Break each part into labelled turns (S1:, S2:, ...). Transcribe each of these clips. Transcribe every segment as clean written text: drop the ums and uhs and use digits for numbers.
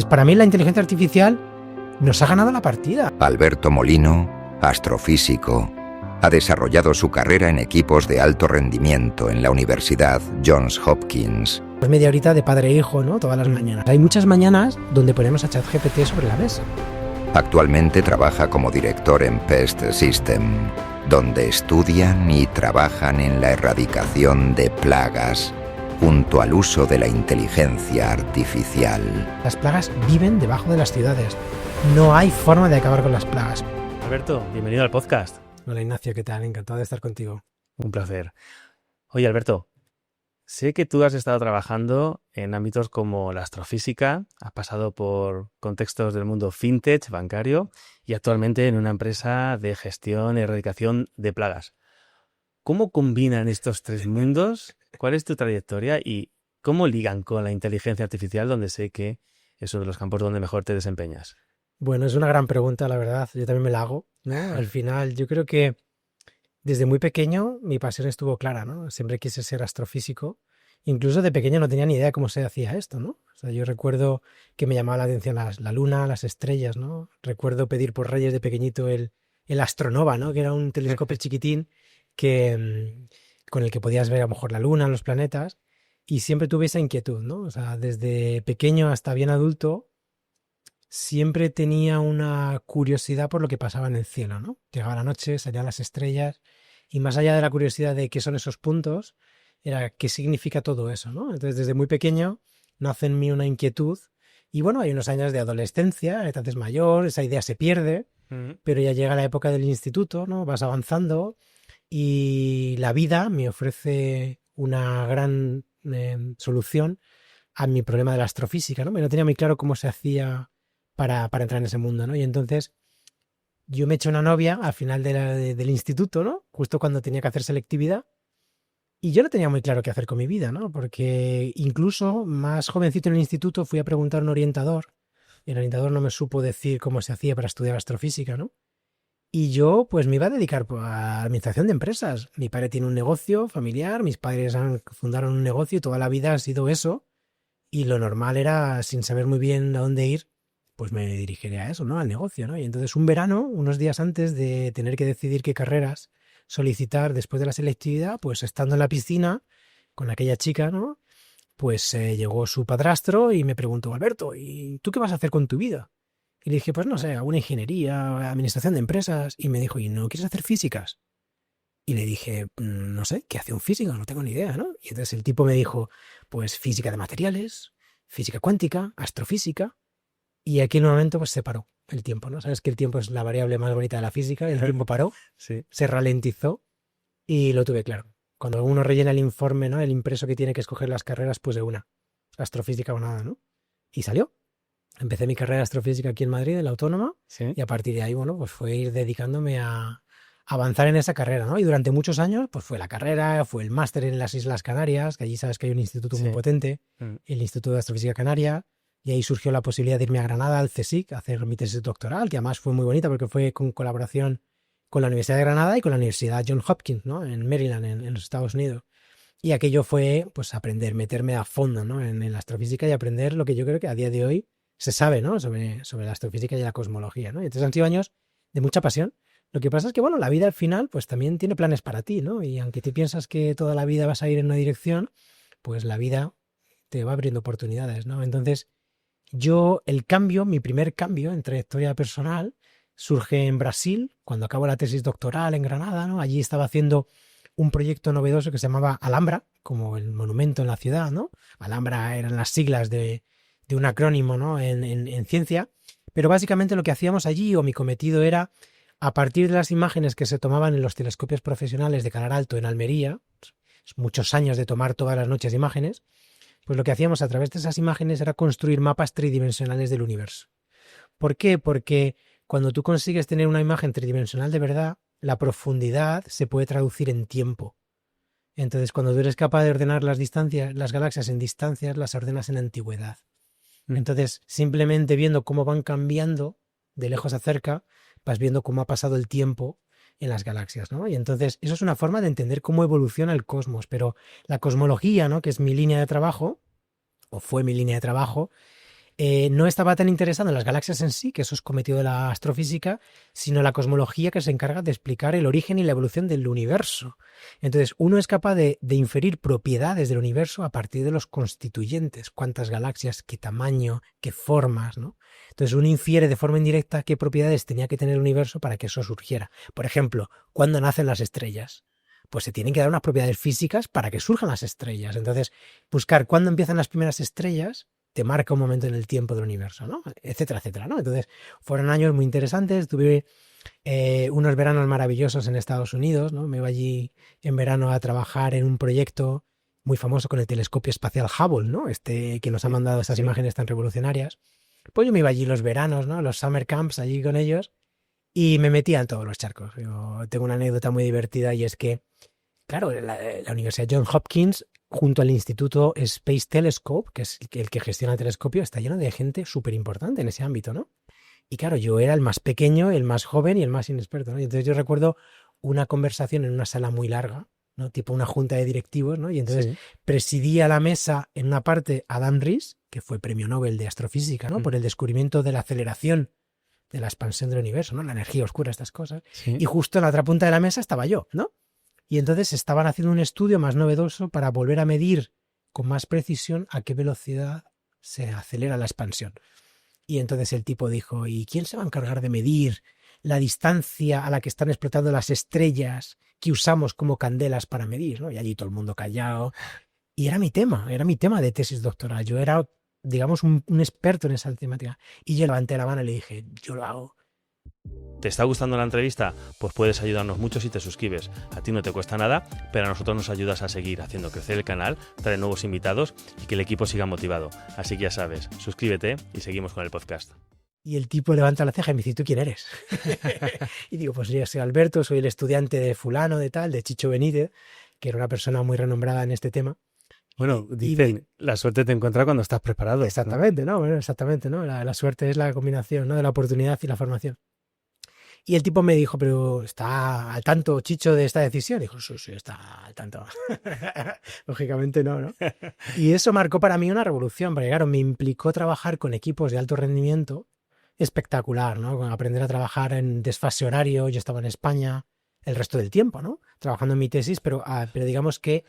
S1: Para mí la inteligencia artificial nos ha ganado la partida.
S2: Alberto Molino, astrofísico, ha desarrollado su carrera en equipos de alto rendimiento en la Universidad Johns Hopkins.
S1: Pues media horita de padre e hijo, ¿no? Todas las mañanas. Hay muchas mañanas donde ponemos a ChatGPT sobre la mesa.
S2: Actualmente trabaja como director en Pest System, donde estudian y trabajan en la erradicación de plagas junto al uso de la inteligencia artificial.
S1: Las plagas viven debajo de las ciudades. No hay forma de acabar con las plagas.
S3: Alberto, bienvenido al podcast.
S1: Hola Ignacio, ¿qué tal? Encantado de estar contigo.
S3: Un placer. Oye, Alberto, sé que tú has estado trabajando en ámbitos como la astrofísica, has pasado por contextos del mundo fintech, bancario, y actualmente en una empresa de gestión y erradicación de plagas. ¿Cómo combinan estos tres mundos? ¿Cuál es tu trayectoria y cómo ligan con la inteligencia artificial, donde sé que es uno de los campos donde mejor te desempeñas?
S1: Bueno, es una gran pregunta, la verdad. Yo también me la hago, ¿no? Al final, yo creo que desde muy pequeño mi pasión estuvo clara, ¿no? Siempre quise ser astrofísico. Incluso de pequeño no tenía ni idea de cómo se hacía esto, ¿no? O sea, yo recuerdo que me llamaba la atención la luna, las estrellas, ¿no? Recuerdo pedir por Reyes de pequeñito el Astronova, ¿no? Que era un telescopio chiquitín con el que podías ver a lo mejor la luna, los planetas, y siempre tuve esa inquietud, ¿no? O sea, desde pequeño hasta bien adulto, siempre tenía una curiosidad por lo que pasaba en el cielo, ¿no? Llegaba la noche, salían las estrellas, y más allá de la curiosidad de qué son esos puntos, era qué significa todo eso, ¿no? Entonces, desde muy pequeño nace en mí una inquietud, y bueno, hay unos años de adolescencia, te haces mayor, esa idea se pierde, pero ya llega la época del instituto, ¿no? Vas avanzando, y la vida me ofrece una gran solución a mi problema de la astrofísica, ¿no? No tenía muy claro cómo se hacía para entrar en ese mundo, ¿no? Y entonces yo me eché una novia al final del instituto, ¿no? Justo cuando tenía que hacer selectividad, y yo no tenía muy claro qué hacer con mi vida, ¿no? Porque incluso más jovencito en el instituto fui a preguntar a un orientador, y el orientador no me supo decir cómo se hacía para estudiar astrofísica, ¿no? Y yo pues me iba a dedicar a administración de empresas. Mi padre tiene un negocio familiar, mis padres fundaron un negocio y toda la vida ha sido eso. Y lo normal era, sin saber muy bien a dónde ir, pues me dirigiré a eso, ¿no? Al negocio, ¿no? Y entonces un verano, unos días antes de tener que decidir qué carreras solicitar después de la selectividad, pues estando en la piscina con aquella chica, ¿no? Pues llegó su padrastro y me preguntó, Alberto, ¿y tú qué vas a hacer con tu vida? Y le dije, pues no sé, alguna ingeniería, administración de empresas. Y me dijo, ¿y no quieres hacer físicas? Y le dije, no sé, ¿qué hace un físico? No tengo ni idea, ¿no? Y entonces el tipo me dijo, pues física de materiales, física cuántica, astrofísica. Y aquí en un momento pues se paró el tiempo, ¿no? Sabes que el tiempo es la variable más bonita de la física. El tiempo paró,
S3: Sí.
S1: se ralentizó y lo tuve claro. Cuando uno rellena el informe, ¿no? El impreso que tiene que escoger las carreras, pues de una, astrofísica o nada, ¿no? Y salió. Empecé mi carrera de astrofísica aquí en Madrid, en la Autónoma,
S3: Sí.
S1: y a partir de ahí, bueno, pues fue ir dedicándome a avanzar en esa carrera, ¿no? Y durante muchos años, pues fue la carrera, fue el máster en las Islas Canarias, que allí sabes que hay un instituto muy
S3: Sí.
S1: potente, el Instituto de Astrofísica Canaria, y ahí surgió la posibilidad de irme a Granada, al CSIC, a hacer mi tesis doctoral, que además fue muy bonita porque fue con colaboración con la Universidad de Granada y con la Universidad Johns Hopkins, ¿no? En Maryland, en los Estados Unidos. Y aquello fue, pues, aprender, meterme a fondo, ¿no? En la astrofísica y aprender lo que yo creo que a día de hoy se sabe, ¿no? Sobre la astrofísica y la cosmología, ¿no? Y entonces han sido años de mucha pasión. Lo que pasa es que, bueno, la vida al final, pues también tiene planes para ti, ¿no? Y aunque tú piensas que toda la vida vas a ir en una dirección, pues la vida te va abriendo oportunidades, ¿no? Entonces, mi primer cambio en trayectoria personal surge en Brasil, cuando acabo la tesis doctoral en Granada, ¿no? Allí estaba haciendo un proyecto novedoso que se llamaba Alhambra, como el monumento en la ciudad, ¿no? Alhambra eran las siglas de un acrónimo, ¿no? En ciencia, pero básicamente lo que hacíamos allí, o mi cometido era, a partir de las imágenes que se tomaban en los telescopios profesionales de Calar Alto en Almería, muchos años de tomar todas las noches imágenes, pues lo que hacíamos a través de esas imágenes era construir mapas tridimensionales del universo. ¿Por qué? Porque cuando tú consigues tener una imagen tridimensional de verdad, la profundidad se puede traducir en tiempo. Entonces, cuando tú eres capaz de ordenar las distancias, las galaxias en distancias, las ordenas en antigüedad. Entonces, simplemente viendo cómo van cambiando de lejos a cerca, vas viendo cómo ha pasado el tiempo en las galaxias, ¿no? Y entonces, eso es una forma de entender cómo evoluciona el cosmos. Pero la cosmología, ¿no? Que es mi línea de trabajo, o fue mi línea de trabajo, no estaba tan interesado en las galaxias en sí, que eso es cometido de la astrofísica, sino la cosmología que se encarga de explicar el origen y la evolución del universo. Entonces, uno es capaz de inferir propiedades del universo a partir de los constituyentes, cuántas galaxias, qué tamaño, qué formas, ¿no? Entonces, uno infiere de forma indirecta qué propiedades tenía que tener el universo para que eso surgiera. Por ejemplo, ¿cuándo nacen las estrellas? Pues se tienen que dar unas propiedades físicas para que surjan las estrellas. Entonces, buscar cuándo empiezan las primeras estrellas te marca un momento en el tiempo del universo, ¿no? Etcétera, etcétera, ¿no? Entonces, fueron años muy interesantes. Tuve unos veranos maravillosos en Estados Unidos, ¿no? Me iba allí en verano a trabajar en un proyecto muy famoso con el telescopio espacial Hubble, ¿no? Que nos ha mandado esas imágenes tan revolucionarias. Pues yo me iba allí los veranos, ¿no? Los summer camps allí con ellos y me metía en todos los charcos. Yo tengo una anécdota muy divertida y es que, claro, la Universidad Johns Hopkins, junto al Instituto Space Telescope, que es el que gestiona el telescopio, está lleno de gente súper importante en ese ámbito, ¿no? Y claro, yo era el más pequeño, el más joven y el más inexperto, ¿no? Y entonces yo recuerdo una conversación en una sala muy larga, ¿no? Tipo una junta de directivos, ¿no? Y entonces
S3: Sí.
S1: presidía la mesa en una parte Adam Riess, que fue premio Nobel de Astrofísica, ¿no? Por el descubrimiento de la aceleración de la expansión del universo, ¿no? La energía oscura, estas cosas.
S3: Sí.
S1: Y justo en la otra punta de la mesa estaba yo, ¿no? Y entonces estaban haciendo un estudio más novedoso para volver a medir con más precisión a qué velocidad se acelera la expansión. Y entonces el tipo dijo, ¿y quién se va a encargar de medir la distancia a la que están explotando las estrellas que usamos como candelas para medir, ¿no? Y allí todo el mundo callado. Y era mi tema de tesis doctoral. Yo era, digamos, un experto en esa temática. Y yo levanté la mano y le dije, yo lo hago.
S3: ¿Te está gustando la entrevista? Pues puedes ayudarnos mucho si te suscribes. A ti no te cuesta nada, pero a nosotros nos ayudas a seguir haciendo crecer el canal, traer nuevos invitados y que el equipo siga motivado. Así que ya sabes, suscríbete y seguimos con el podcast.
S1: Y el tipo levanta la ceja y me dice, ¿tú quién eres? Y digo, pues yo soy Alberto, soy el estudiante de fulano, de tal, de Chicho Benítez, que era una persona muy renombrada en este tema.
S3: Bueno, dicen, la suerte te encuentra cuando estás preparado.
S1: Exactamente, ¿no? Bueno, exactamente, ¿no? La suerte es la combinación, ¿no? De la oportunidad y la formación. Y el tipo me dijo, pero ¿está al tanto, Chicho, de esta decisión? Dijo, sí, está al tanto. Lógicamente no. Y eso marcó para mí una revolución, porque claro, me implicó trabajar con equipos de alto rendimiento espectacular, ¿no? Con aprender a trabajar en desfase horario. Yo estaba en España el resto del tiempo, ¿no? Trabajando en mi tesis, pero digamos que...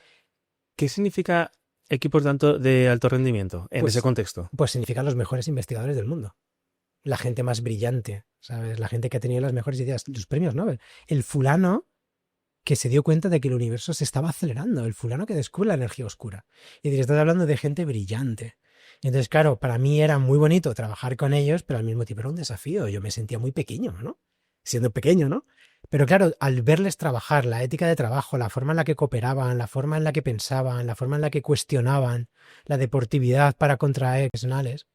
S3: ¿Qué significa equipos de alto rendimiento en ese contexto?
S1: Pues significan los mejores investigadores del mundo. La gente más brillante, ¿sabes? La gente que ha tenido las mejores ideas, los premios Nobel. El fulano que se dio cuenta de que el universo se estaba acelerando, el fulano que descubre la energía oscura. Y estás hablando de gente brillante. Entonces, claro, para mí era muy bonito trabajar con ellos, pero al mismo tiempo era un desafío. Yo me sentía muy pequeño, ¿no? Siendo pequeño, ¿no? Pero claro, al verles trabajar, la ética de trabajo, la forma en la que cooperaban, la forma en la que pensaban, la forma en la que cuestionaban, la deportividad para contraer profesionales,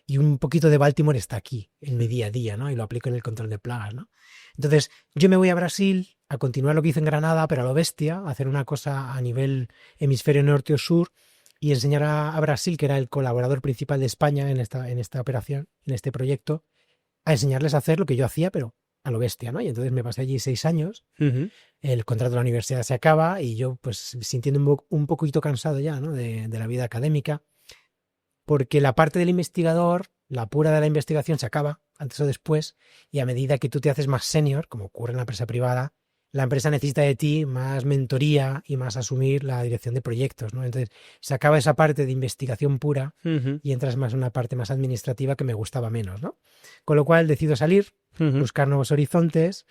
S1: y un poquito de Baltimore está aquí, en mi día a día, ¿no? Y lo aplico en el control de plagas, ¿no? Entonces, yo me voy a Brasil a continuar lo que hice en Granada, pero a lo bestia, a hacer una cosa a nivel hemisferio norte o sur y enseñar a Brasil, que era el colaborador principal de España en esta operación, en este proyecto, a enseñarles a hacer lo que yo hacía, pero a lo bestia, ¿no? Y entonces me pasé allí 6 años, el contrato de la universidad se acaba y yo, pues, sintiendo un poquito cansado ya, ¿no? De la vida académica, porque la parte del investigador, la pura de la investigación se acaba, antes o después, y a medida que tú te haces más senior, como ocurre en la empresa privada, la empresa necesita de ti más mentoría y más asumir la dirección de proyectos, ¿no? Entonces se acaba esa parte de investigación pura y entras más en una parte más administrativa que me gustaba menos, ¿no? Con lo cual decido salir, buscar nuevos horizontes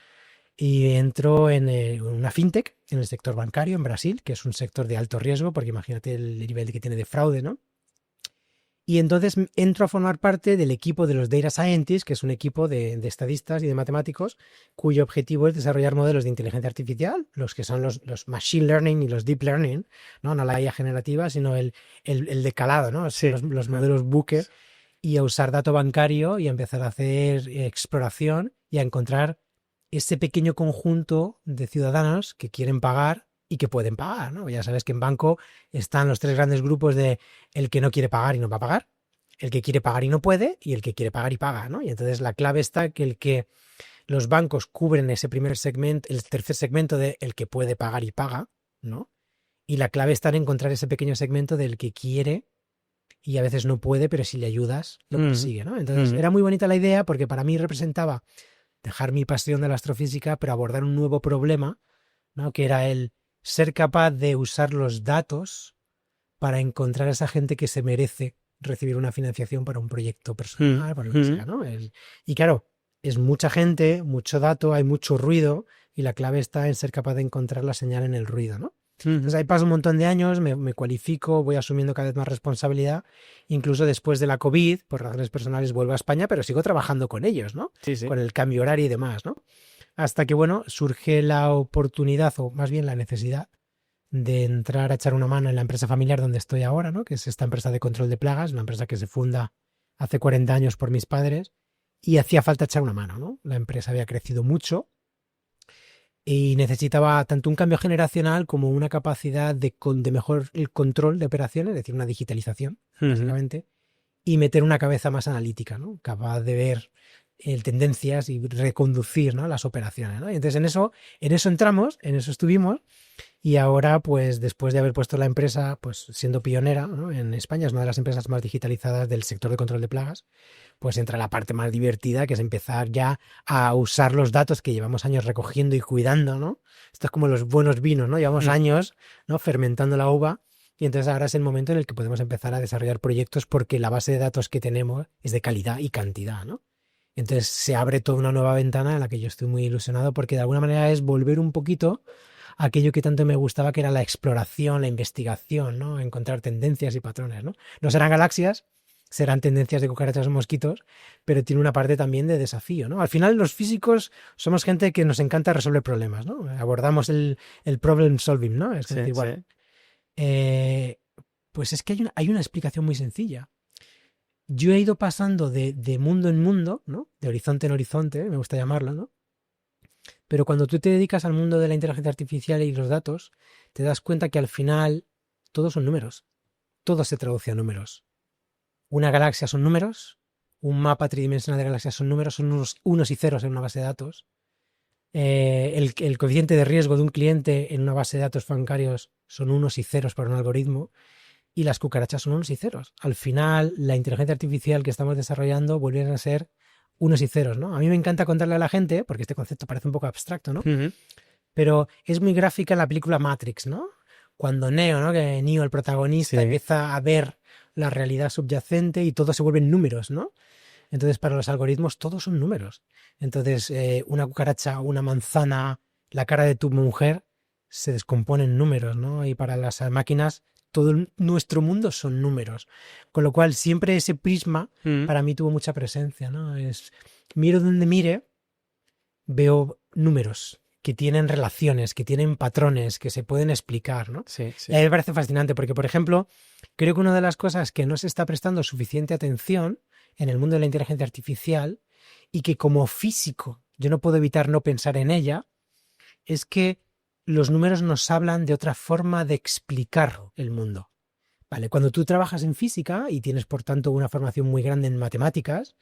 S1: y entro en una fintech, en el sector bancario en Brasil, que es un sector de alto riesgo, porque imagínate el nivel que tiene de fraude, ¿no? Y entonces entro a formar parte del equipo de los Data Scientists, que es un equipo de estadistas y de matemáticos, cuyo objetivo es desarrollar modelos de inteligencia artificial, los que son los Machine Learning y los Deep Learning, no la IA generativa, sino el decalado, ¿no?
S3: Sí.
S1: Los modelos buque, y a usar dato bancario y a empezar a hacer exploración y a encontrar ese pequeño conjunto de ciudadanos que quieren pagar y que pueden pagar, ¿no? Ya sabes que en banco están los 3 grandes grupos de el que no quiere pagar y no va a pagar, el que quiere pagar y no puede, y el que quiere pagar y paga, ¿no? Y entonces la clave está que los bancos cubren ese primer segmento, el tercer segmento de el que puede pagar y paga, ¿no? Y la clave está en encontrar ese pequeño segmento del que quiere y a veces no puede, pero si le ayudas, lo
S3: Mm,
S1: consigue, ¿no? Entonces,
S3: mm,
S1: era muy bonita la idea porque para mí representaba dejar mi pasión de la astrofísica, pero abordar un nuevo problema, ¿no? Que era el ser capaz de usar los datos para encontrar a esa gente que se merece recibir una financiación para un proyecto
S3: mm,
S1: personal, para lo que
S3: mm,
S1: sea, ¿no? Y claro, es mucha gente, mucho dato, hay mucho ruido y la clave está en ser capaz de encontrar la señal en el ruido, ¿no? Entonces
S3: mm.
S1: ahí paso un montón de años, me cualifico, voy asumiendo cada vez más responsabilidad. Incluso después de la COVID, por razones personales, vuelvo a España, pero sigo trabajando con ellos, ¿no?
S3: Sí, sí.
S1: Con el cambio horario y demás, ¿no? Hasta que, bueno, surge la oportunidad, o más bien la necesidad, de entrar a echar una mano en la empresa familiar donde estoy ahora, ¿no? Que es esta empresa de control de plagas, una empresa que se funda hace 40 años por mis padres, y hacía falta echar una mano, ¿no? La empresa había crecido mucho y necesitaba tanto un cambio generacional como una capacidad de mejor el control de operaciones, es decir, una digitalización,
S3: Ujú.
S1: básicamente, y meter una cabeza más analítica, ¿no? Capaz de ver tendencias y reconducir, ¿no? Las operaciones, ¿no? Y entonces en eso entramos, en eso estuvimos, y ahora, pues después de haber puesto la empresa, pues siendo pionera, ¿no? En España, es una de las empresas más digitalizadas del sector de control de plagas, pues entra la parte más divertida, que es empezar ya a usar los datos que llevamos años recogiendo y cuidando, ¿no? Esto es como los buenos vinos, ¿no? Llevamos
S3: Mm.
S1: años, ¿no? Fermentando la uva. Y entonces ahora es el momento en el que podemos empezar a desarrollar proyectos porque la base de datos que tenemos es de calidad y cantidad, ¿no? Entonces se abre toda una nueva ventana en la que yo estoy muy ilusionado porque de alguna manera es volver un poquito a aquello que tanto me gustaba, que era la exploración, la investigación, ¿no? Encontrar tendencias y patrones, ¿no? No serán galaxias, serán tendencias de cucarachas o mosquitos, pero tiene una parte también de desafío, ¿no? Al final los físicos somos gente que nos encanta resolver problemas, ¿no? Abordamos el problem solving, ¿no? Es
S3: Sí,
S1: decir, bueno,
S3: sí.
S1: eh, pues es que hay una explicación muy sencilla. Yo he ido pasando de mundo en mundo, ¿no? De horizonte en horizonte, me gusta llamarlo, ¿no? Pero cuando tú te dedicas al mundo de la inteligencia artificial y los datos, te das cuenta que al final todos son números. Todo se traduce a números. Una galaxia son números, un mapa tridimensional de galaxias son números, son unos y ceros en una base de datos. El coeficiente de riesgo de un cliente en una base de datos bancarios son unos y ceros para un algoritmo. Y las cucarachas son unos y ceros. Al final, la inteligencia artificial que estamos desarrollando vuelve a ser unos y ceros, ¿no? A mí me encanta contarle a la gente, porque este concepto parece un poco abstracto, ¿no?
S3: Ujú.
S1: Pero es muy gráfica en la película Matrix, ¿no? Cuando Neo, ¿no? Que Neo, el protagonista,
S3: Sí.
S1: empieza a ver la realidad subyacente y todo se vuelven números, ¿no? Entonces, para los algoritmos, todos son números. Entonces, una cucaracha, una manzana, la cara de tu mujer, se descompone en números, ¿no? Y para las máquinas, todo nuestro mundo son números. Con lo cual, siempre ese prisma
S3: Mm.
S1: para mí tuvo mucha presencia, ¿no? Miro donde mire, veo números que tienen relaciones, que tienen patrones, que se pueden explicar, ¿no?
S3: Sí, sí.
S1: Y a mí me parece fascinante porque, por ejemplo, creo que una de las cosas que no se está prestando suficiente atención en el mundo de la inteligencia artificial y que como físico yo no puedo evitar no pensar en ella, es que los números nos hablan de otra forma de explicar el mundo. ¿Vale? Cuando tú trabajas en física y tienes, por tanto, una formación muy grande en matemáticas,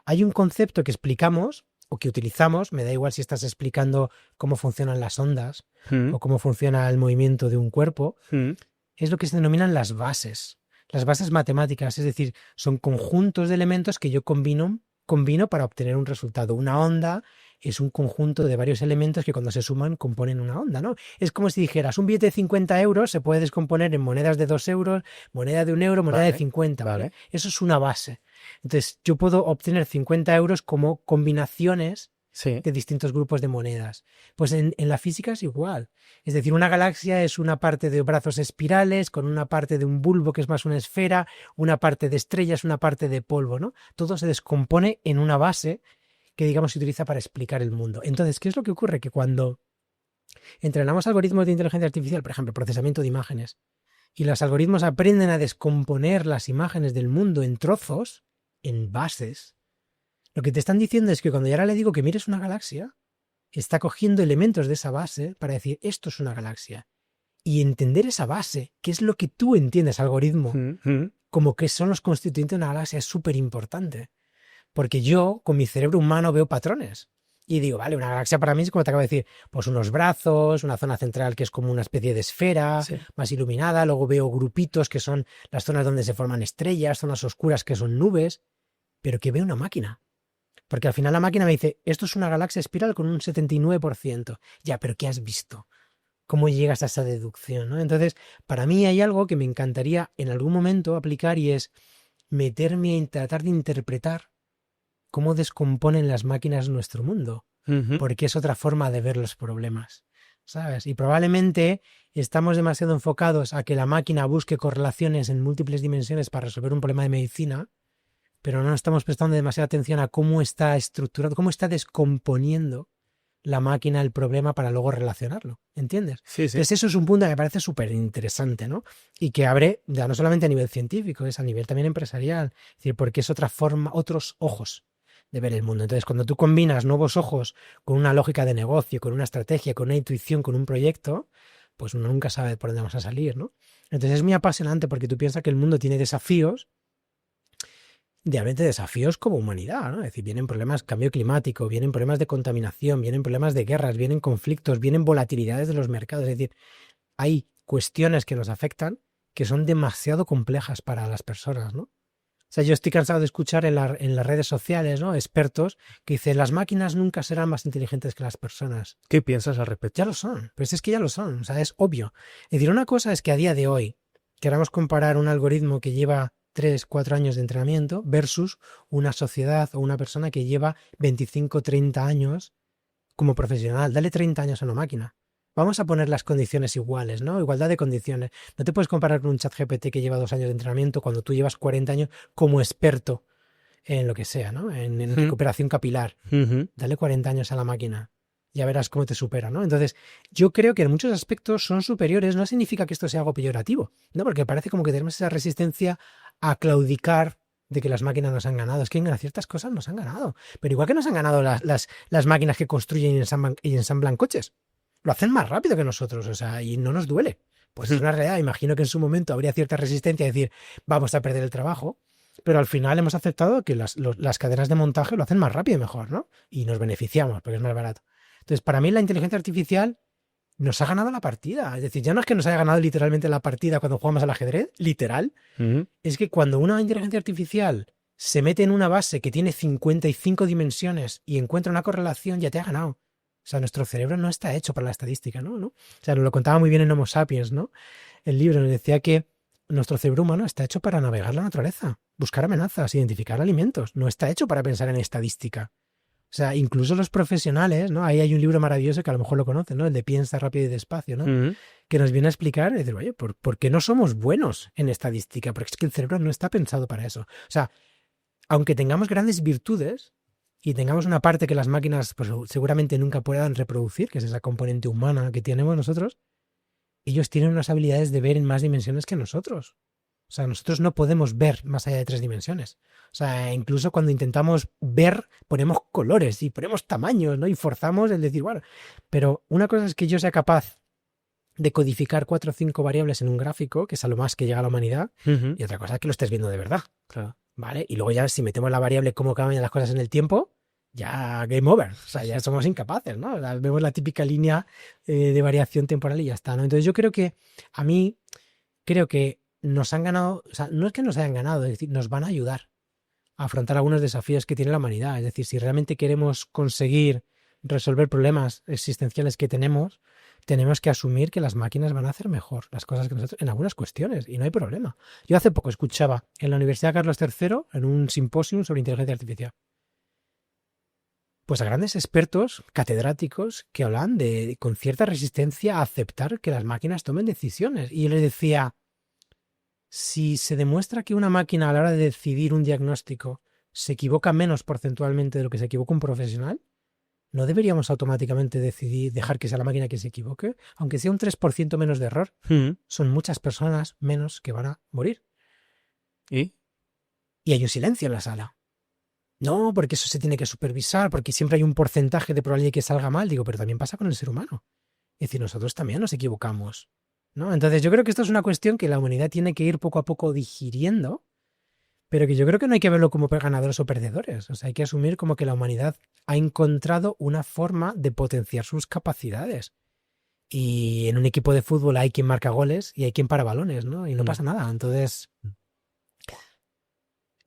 S1: hay un concepto que explicamos o que utilizamos, me da igual si estás explicando cómo funcionan las ondas
S3: Mm.
S1: o cómo funciona el movimiento de un cuerpo,
S3: Mm.
S1: es lo que se denominan las bases matemáticas, es decir, son conjuntos de elementos que yo combino para obtener un resultado. Una onda es un conjunto de varios elementos que cuando se suman componen una onda, ¿no? Es como si dijeras, un billete de 50 euros se puede descomponer en monedas de 2 euros, moneda de 1 euro, moneda de
S3: Vale,
S1: 50, ¿vale?
S3: vale.
S1: Eso es una base. Entonces, yo puedo obtener 50 euros como combinaciones
S3: Sí.
S1: de distintos grupos de monedas. Pues en la física es igual. Es decir, una galaxia es una parte de brazos espirales, con una parte de un bulbo que es más una esfera, una parte de estrellas, una parte de polvo, ¿no? Todo se descompone en una base que, digamos, se utiliza para explicar el mundo. Entonces, ¿qué es lo que ocurre? Que cuando entrenamos algoritmos de inteligencia artificial, por ejemplo, procesamiento de imágenes, y los algoritmos aprenden a descomponer las imágenes del mundo en trozos, en bases, lo que te están diciendo es que cuando yo ahora le digo que mires una galaxia, está cogiendo elementos de esa base para decir esto es una galaxia. Y entender esa base, que es lo que tú entiendes, algoritmo,
S3: Mm. Mm.
S1: como que son los constituyentes de una galaxia, es súper importante. Porque yo, con mi cerebro humano, veo patrones. Y digo, vale, una galaxia para mí es como te acabo de decir, pues unos brazos, una zona central que es como una especie de esfera
S3: Sí.
S1: más iluminada, luego veo grupitos que son las zonas donde se forman estrellas, zonas oscuras que son nubes, pero que veo una máquina. Porque al final la máquina me dice, esto es una galaxia espiral con un 79%. Ya, pero ¿qué has visto? ¿Cómo llegas a esa deducción, ¿no? Entonces, para mí hay algo que me encantaría en algún momento aplicar y es meterme en tratar de interpretar cómo descomponen las máquinas nuestro mundo,
S3: Ujú.
S1: porque es otra forma de ver los problemas, ¿sabes? Y probablemente estamos demasiado enfocados a que la máquina busque correlaciones en múltiples dimensiones para resolver un problema de medicina, pero no estamos prestando demasiada atención a cómo está estructurado, cómo está descomponiendo la máquina el problema para luego relacionarlo, ¿entiendes?
S3: Sí, sí.
S1: Entonces eso es un punto que me parece súper interesante, ¿no? Y que abre, ya no solamente a nivel científico, es a nivel también empresarial, es decir, porque es otra forma, otros ojos de ver el mundo. Entonces, cuando tú combinas nuevos ojos con una lógica de negocio, con una estrategia, con una intuición, con un proyecto, pues uno nunca sabe por dónde vamos a salir, ¿no? Entonces es muy apasionante porque tú piensas que el mundo tiene desafíos, realmente desafíos como humanidad, ¿no? Es decir, vienen problemas de cambio climático, vienen problemas de contaminación, vienen problemas de guerras, vienen conflictos, vienen volatilidades de los mercados. Es decir, hay cuestiones que nos afectan que son demasiado complejas para las personas, ¿no? O sea, yo estoy cansado de escuchar en las redes sociales, ¿no? Expertos que dicen, las máquinas nunca serán más inteligentes que las personas.
S3: ¿Qué piensas al respecto?
S1: Ya lo son, pero es que ya lo son, o sea, es obvio. Es decir, una cosa es que a día de hoy queramos comparar un algoritmo que lleva 3, 4 años de entrenamiento versus una sociedad o una persona que lleva 25, 30 años como profesional. Dale 30 años a una máquina. Vamos a poner las condiciones iguales, ¿no?Igualdad de condiciones. No te puedes comparar con un chat GPT que lleva 2 años de entrenamiento cuando tú llevas 40 años como experto en lo que sea, ¿no? En
S3: Ujú.
S1: recuperación capilar.
S3: Ujú.
S1: Dale 40 años a la máquina. Ya verás cómo te supera, ¿no? Entonces, yo creo que en muchos aspectos son superiores. No significa que esto sea algo peyorativo, ¿no? Porque parece como que tenemos esa resistencia a claudicar de que las máquinas nos han ganado. Es que en ciertas cosas nos han ganado. Pero igual que nos han ganado las máquinas que construyen y ensamblan coches. Lo hacen más rápido que nosotros, o sea, y no nos duele. Pues es una realidad. Imagino que en su momento habría cierta resistencia a decir, vamos a perder el trabajo, pero al final hemos aceptado que las cadenas de montaje lo hacen más rápido y mejor, ¿no? Y nos beneficiamos porque es más barato. Entonces, para mí la inteligencia artificial nos ha ganado la partida. Es decir, ya no es que nos haya ganado literalmente la partida cuando jugamos al ajedrez, literal,
S3: Ujú.
S1: es que cuando una inteligencia artificial se mete en una base que tiene 55 dimensiones y encuentra una correlación, ya te ha ganado. O sea, nuestro cerebro no está hecho para la estadística, ¿no? O sea, nos lo contaba muy bien en Homo Sapiens, ¿no? El libro nos decía que nuestro cerebro humano está hecho para navegar la naturaleza, buscar amenazas, identificar alimentos. No está hecho para pensar en estadística. O sea, incluso los profesionales, ¿no? Ahí hay un libro maravilloso que a lo mejor lo conocen, ¿no? El de Piensa rápido y despacio, ¿no?
S3: Ujú.
S1: Que nos viene a explicar, es decir, oye, ¿por qué no somos buenos en estadística? Porque es que el cerebro no está pensado para eso. O sea, aunque tengamos grandes virtudes y tengamos una parte que las máquinas pues, seguramente nunca puedan reproducir, que es esa componente humana que tenemos nosotros, ellos tienen unas habilidades de ver en más dimensiones que nosotros. O sea, nosotros no podemos ver más allá de 3 dimensiones. O sea, incluso cuando intentamos ver, ponemos colores y ponemos tamaños, ¿no? Y forzamos el decir, bueno, pero una cosa es que yo sea capaz de codificar 4 o 5 variables en un gráfico, que es a lo más que llega a la humanidad,
S3: Ujú.
S1: y otra cosa es que lo estés viendo de verdad,
S3: Claro.
S1: ¿vale? Y luego ya si metemos la variable cómo cambian las cosas en el tiempo, ya game over, o sea, ya somos incapaces, ¿no? O sea, vemos la típica línea de variación temporal y ya está, ¿no? Entonces yo creo que a mí, creo que nos han ganado, o sea, no es que nos hayan ganado, es decir, nos van a ayudar a afrontar algunos desafíos que tiene la humanidad. Es decir, si realmente queremos conseguir resolver problemas existenciales que tenemos que asumir que las máquinas van a hacer mejor las cosas que nosotros en algunas cuestiones y no hay problema. Yo hace poco escuchaba en la Universidad Carlos III en un simposio sobre inteligencia artificial pues a grandes expertos, catedráticos, que hablan con cierta resistencia a aceptar que las máquinas tomen decisiones. Y yo les decía, si se demuestra que una máquina a la hora de decidir un diagnóstico se equivoca menos porcentualmente de lo que se equivoca un profesional, ¿no deberíamos automáticamente decidir dejar que sea la máquina que se equivoque? Aunque sea un 3% menos de error,
S3: Ujú.
S1: son muchas personas menos que van a morir.
S3: ¿Y?
S1: Y hay un silencio en la sala. No, porque eso se tiene que supervisar, porque siempre hay un porcentaje de probabilidad de que salga mal. Digo, pero también pasa con el ser humano. Es decir, nosotros también nos equivocamos, ¿no? Entonces yo creo que esto es una cuestión que la humanidad tiene que ir poco a poco digiriendo pero que yo creo que no hay que verlo como ganadores o perdedores. O sea, hay que asumir como que la humanidad ha encontrado una forma de potenciar sus capacidades. Y en un equipo de fútbol hay quien marca goles y hay quien para balones, ¿no? Y no pasa nada. Entonces,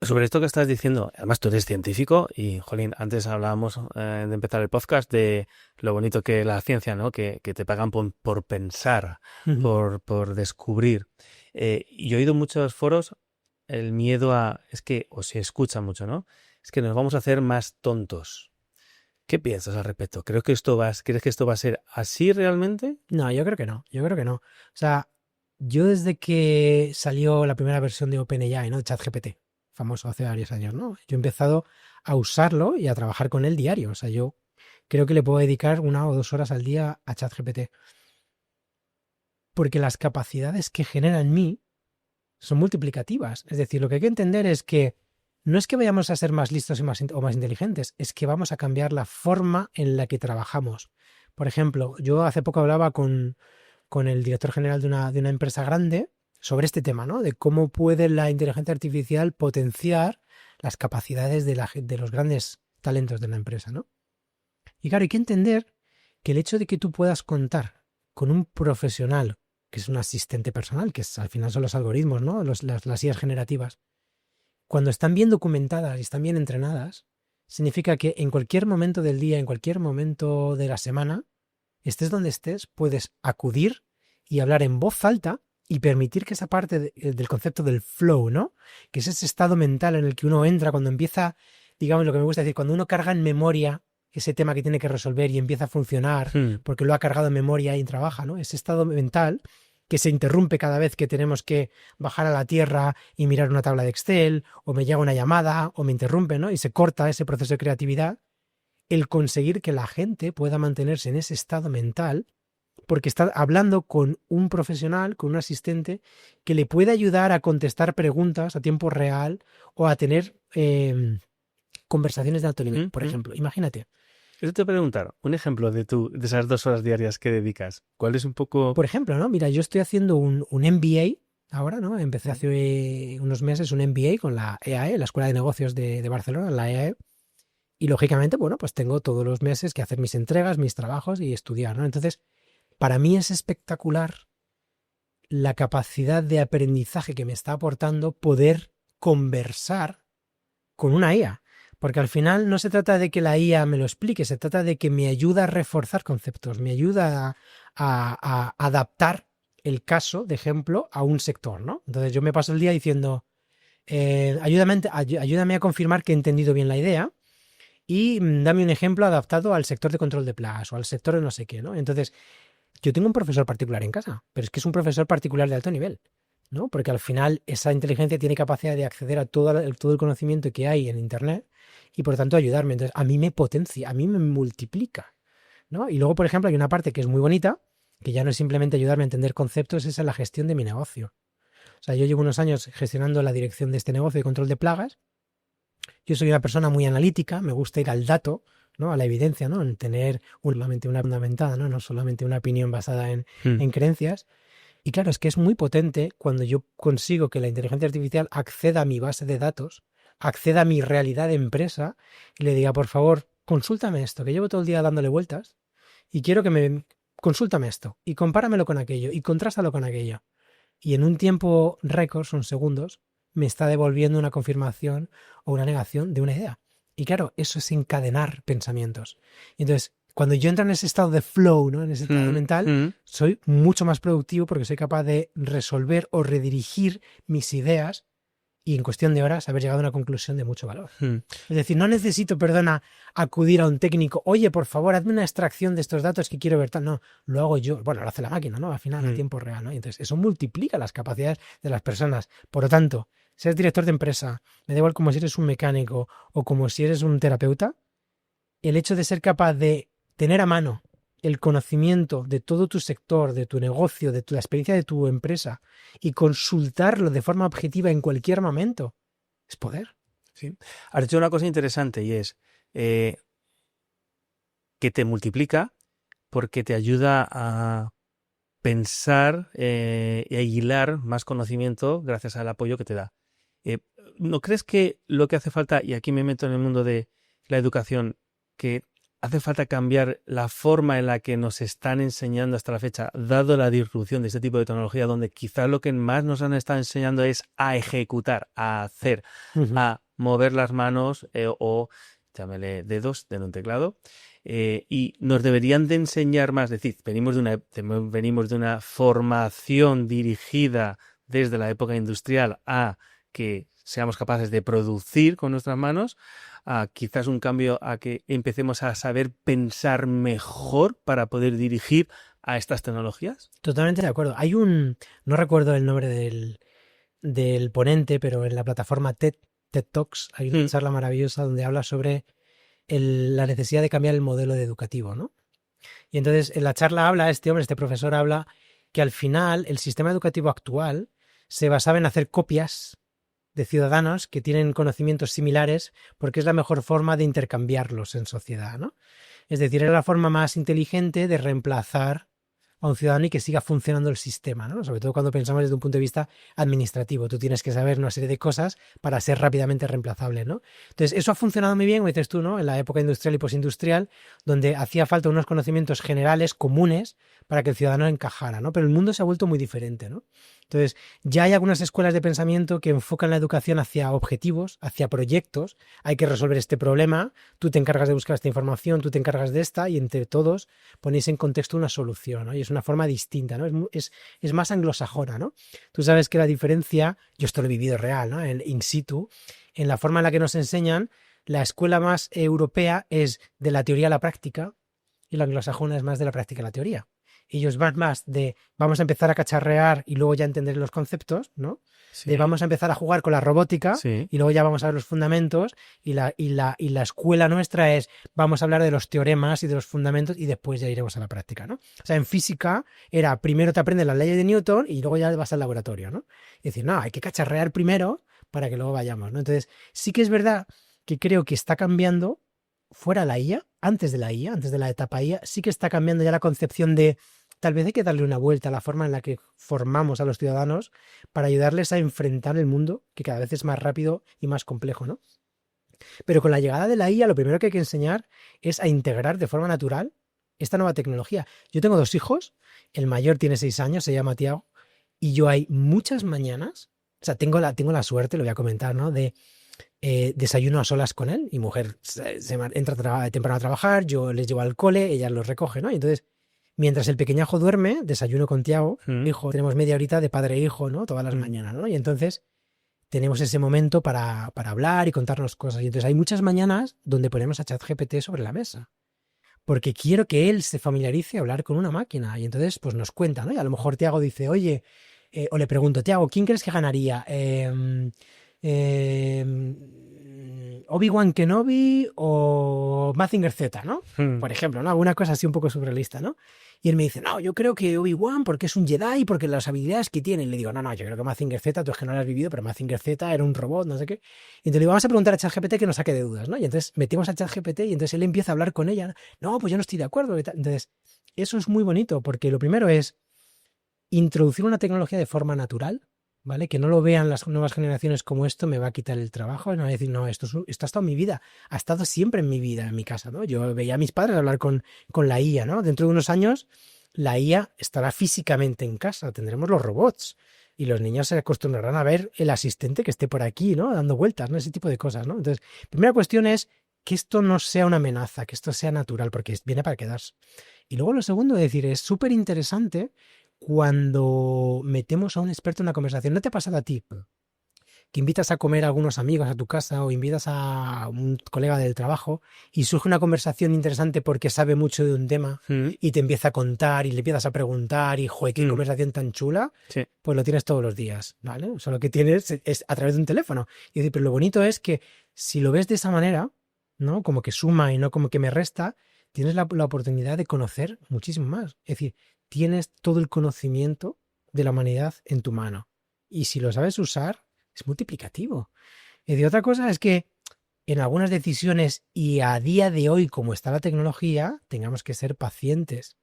S3: Sobre esto que estás diciendo, además tú eres científico y, jolín, antes hablábamos de empezar el podcast de lo bonito que es la ciencia, ¿no? Que te pagan por pensar, por descubrir. Y yo he oído en muchos foros el miedo es que, o se escucha mucho, ¿no? Es que nos vamos a hacer más tontos. ¿Qué piensas al respecto? ¿Crees que esto va a ser así realmente?
S1: no, yo creo que no. Yo creo que no. O sea, yo desde que salió la primera versión de OpenAI, ¿no? De ChatGPT, famoso hace varios años, ¿no? Yo he empezado a usarlo y a trabajar con él diario. O sea, yo creo que le puedo dedicar 1 o 2 horas al día a ChatGPT. Porque las capacidades que genera en mí son multiplicativas. Es decir, lo que hay que entender es que no es que vayamos a ser más listos y más inteligentes, es que vamos a cambiar la forma en la que trabajamos. Por ejemplo, yo hace poco hablaba con el director general de una empresa grande sobre este tema, ¿no? De cómo puede la inteligencia artificial potenciar las capacidades de los grandes talentos de la empresa, ¿no? Y claro, hay que entender que el hecho de que tú puedas contar con un profesional, que es un asistente personal, que al final son los algoritmos, ¿no? Las IAs generativas, cuando están bien documentadas y están bien entrenadas, significa que en cualquier momento del día, en cualquier momento de la semana, estés donde estés, puedes acudir y hablar en voz alta y permitir que esa parte del concepto del flow, ¿no? Que es ese estado mental en el que uno entra cuando empieza, digamos lo que me gusta decir, cuando uno carga en memoria ese tema que tiene que resolver y empieza a funcionar porque lo ha cargado en memoria y trabaja, ¿no? Ese estado mental que se interrumpe cada vez que tenemos que bajar a la tierra y mirar una tabla de Excel, o me llega una llamada, o me interrumpe, ¿no? Y se corta ese proceso de creatividad. El conseguir que la gente pueda mantenerse en ese estado mental, porque está hablando con un profesional, con un asistente, que le puede ayudar a contestar preguntas a tiempo real o a tener conversaciones de alto nivel, por ejemplo. Imagínate.
S3: Eso te voy a preguntar, un ejemplo de esas 2 horas diarias que dedicas. ¿Cuál es un poco...?
S1: Por ejemplo, ¿no? Mira, yo estoy haciendo un MBA ahora, ¿no? Empecé hace unos meses un MBA con la EAE, la Escuela de Negocios de Barcelona, la EAE. Y lógicamente, bueno, pues tengo todos los meses que hacer mis entregas, mis trabajos y estudiar, ¿no? Entonces, para mí es espectacular la capacidad de aprendizaje que me está aportando poder conversar con una IA. Porque al final no se trata de que la IA me lo explique, se trata de que me ayuda a reforzar conceptos, me ayuda a adaptar el caso, de ejemplo, a un sector, ¿no? Entonces yo me paso el día diciendo, ayúdame a confirmar que he entendido bien la idea y dame un ejemplo adaptado al sector de control de plagas o al sector de no sé qué, ¿no? Entonces, yo tengo un profesor particular en casa, pero es que es un profesor particular de alto nivel, ¿no? Porque al final esa inteligencia tiene capacidad de acceder a todo el conocimiento que hay en Internet y por tanto ayudarme. Entonces, a mí me potencia, a mí me multiplica, ¿no? Y luego, por ejemplo, hay una parte que es muy bonita, que ya no es simplemente ayudarme a entender conceptos, es la gestión de mi negocio. O sea, yo llevo unos años gestionando la dirección de este negocio de control de plagas. Yo soy una persona muy analítica, me gusta ir al dato, ¿no? A la evidencia, ¿no? En tener una mente fundamentada, ¿no? No solamente una opinión basada en creencias. Y claro, es que es muy potente cuando yo consigo que la inteligencia artificial acceda a mi base de datos, acceda a mi realidad de empresa y le diga, por favor, consúltame esto, que llevo todo el día dándole vueltas y quiero que me consúltame esto y compáramelo con aquello y contrástalo con aquello. Y en un tiempo récord, son segundos, me está devolviendo una confirmación o una negación de una idea. Y claro, eso es encadenar pensamientos. Y entonces, cuando yo entro en ese estado de flow, ¿no? En ese estado mental, soy mucho más productivo porque soy capaz de resolver o redirigir mis ideas y en cuestión de horas haber llegado a una conclusión de mucho valor. Es decir, no necesito, acudir a un técnico, oye, por favor, hazme una extracción de estos datos que quiero ver tal. No, lo hago yo. Bueno, lo hace la máquina, ¿no? Al final, a tiempo real, ¿no? Y entonces, eso multiplica las capacidades de las personas. Por lo tanto, si eres director de empresa, me da igual como si eres un mecánico o como si eres un terapeuta, el hecho de ser capaz de tener a mano el conocimiento de todo tu sector, de tu negocio, de la experiencia de tu empresa y consultarlo de forma objetiva en cualquier momento, es poder.
S3: Sí. Has dicho una cosa interesante y es que te multiplica porque te ayuda a pensar y a hilar más conocimiento gracias al apoyo que te da. ¿no crees que lo que hace falta, y aquí me meto en el mundo de la educación, que hace falta cambiar la forma en la que nos están enseñando hasta la fecha, dado la disrupción de este tipo de tecnología, donde quizás lo que más nos han estado enseñando es a ejecutar, a hacer, a mover las manos o llámele dedos en un teclado, y nos deberían de enseñar más, es decir, venimos de una formación dirigida desde la época industrial a que seamos capaces de producir con nuestras manos, a quizás un cambio a que empecemos a saber pensar mejor para poder dirigir a estas tecnologías.
S1: Totalmente de acuerdo. No recuerdo el nombre del ponente, pero en la plataforma TED Talks hay una charla maravillosa donde habla sobre la necesidad de cambiar el modelo educativo, ¿no? Y entonces en la charla este profesor habla que al final el sistema educativo actual se basaba en hacer copias de ciudadanos que tienen conocimientos similares porque es la mejor forma de intercambiarlos en sociedad, ¿no? Es decir, era la forma más inteligente de reemplazar a un ciudadano y que siga funcionando el sistema, ¿no? Sobre todo cuando pensamos desde un punto de vista administrativo. Tú tienes que saber una serie de cosas para ser rápidamente reemplazable, ¿no? Entonces, eso ha funcionado muy bien, como dices tú, ¿no? En la época industrial y postindustrial, donde hacía falta unos conocimientos generales, comunes, para que el ciudadano encajara, ¿no? Pero el mundo se ha vuelto muy diferente, ¿no? Entonces, ya hay algunas escuelas de pensamiento que enfocan la educación hacia objetivos, hacia proyectos. Hay que resolver este problema, tú te encargas de buscar esta información, tú te encargas de esta, y entre todos ponéis en contexto una solución, ¿no? Y es una forma distinta, ¿no? Es más anglosajona, ¿no? Tú sabes que la diferencia, yo esto lo he vivido real, ¿no? In situ, en la forma en la que nos enseñan, la escuela más europea es de la teoría a la práctica y la anglosajona es más de la práctica a la teoría. Ellos van más de vamos a empezar a cacharrear y luego ya entender los conceptos, ¿no?
S3: Sí.
S1: De vamos a empezar a jugar con la robótica y luego ya vamos a ver los fundamentos, y la escuela nuestra es vamos a hablar de los teoremas y de los fundamentos y después ya iremos a la práctica, ¿no? O sea, en física era primero te aprendes las leyes de Newton y luego ya vas al laboratorio, ¿no? Es decir, no, hay que cacharrear primero para que luego vayamos, ¿no? Entonces, sí que es verdad que creo que está cambiando fuera la IA, antes de la etapa IA, sí que está cambiando ya la concepción de tal vez hay que darle una vuelta a la forma en la que formamos a los ciudadanos para ayudarles a enfrentar el mundo, que cada vez es más rápido y más complejo, ¿no? Pero con la llegada de la IA, lo primero que hay que enseñar es a integrar de forma natural esta nueva tecnología. Yo tengo 2 hijos, el mayor tiene 6 años, se llama Tiago, y yo hay muchas mañanas, o sea, tengo la suerte, lo voy a comentar, ¿no? De desayuno a solas con él. Mi mujer entra temprano a trabajar, yo les llevo al cole, ella los recoge, ¿no? Y entonces, mientras el pequeñajo duerme, desayuno con Tiago, hijo, tenemos media horita de padre e hijo, ¿no? Todas las mañanas, ¿no? Y entonces tenemos ese momento para hablar y contarnos cosas. Y entonces hay muchas mañanas donde ponemos a ChatGPT sobre la mesa, porque quiero que él se familiarice a hablar con una máquina. Y entonces, pues nos cuenta, ¿no? Y a lo mejor Tiago dice, oye, o le pregunto, Tiago, ¿quién crees que ganaría? Obi-Wan Kenobi o Mazinger Z, ¿no? Por ejemplo, ¿no? Alguna cosa así un poco surrealista, ¿no? Y él me dice, no, yo creo que Obi-Wan porque es un Jedi, porque las habilidades que tiene. Y le digo, no, yo creo que Mazinger Z, tú es que no lo has vivido, pero Mazinger Z era un robot, no sé qué. Y entonces le digo, vamos a preguntar a ChatGPT que nos saque de dudas, ¿no? Y entonces metimos a ChatGPT y entonces él empieza a hablar con ella. No, pues yo no estoy de acuerdo. Entonces, eso es muy bonito, porque lo primero es introducir una tecnología de forma natural, ¿vale? Que no lo vean las nuevas generaciones como esto me va a quitar el trabajo, no va a decir, no, esto ha estado en mi vida, ha estado siempre en mi vida, en mi casa, ¿no? Yo veía a mis padres hablar con la IA, ¿no? Dentro de unos años la IA estará físicamente en casa, tendremos los robots y los niños se acostumbrarán a ver el asistente que esté por aquí, ¿no? Dando vueltas, ¿no? Ese tipo de cosas, ¿no? Entonces, primera cuestión es que esto no sea una amenaza, que esto sea natural, porque viene para quedarse. Y luego lo segundo, es decir, es súper interesante cuando metemos a un experto en una conversación. ¿No te ha pasado a ti que invitas a comer a algunos amigos a tu casa o invitas a un colega del trabajo y surge una conversación interesante porque sabe mucho de un tema y te empieza a contar y le empiezas a preguntar y, joder, qué conversación tan chula? Sí. Pues lo tienes todos los días, ¿vale? Solo que tienes es a través de un teléfono. Y decir, pero lo bonito es que si lo ves de esa manera, ¿no? Como que suma y no como que me resta, tienes la oportunidad de conocer muchísimo más. Es decir, tienes todo el conocimiento de la humanidad en tu mano. Y si lo sabes usar, es multiplicativo. Y otra cosa es que en algunas decisiones y a día de hoy, como está la tecnología, tengamos que ser pacientes.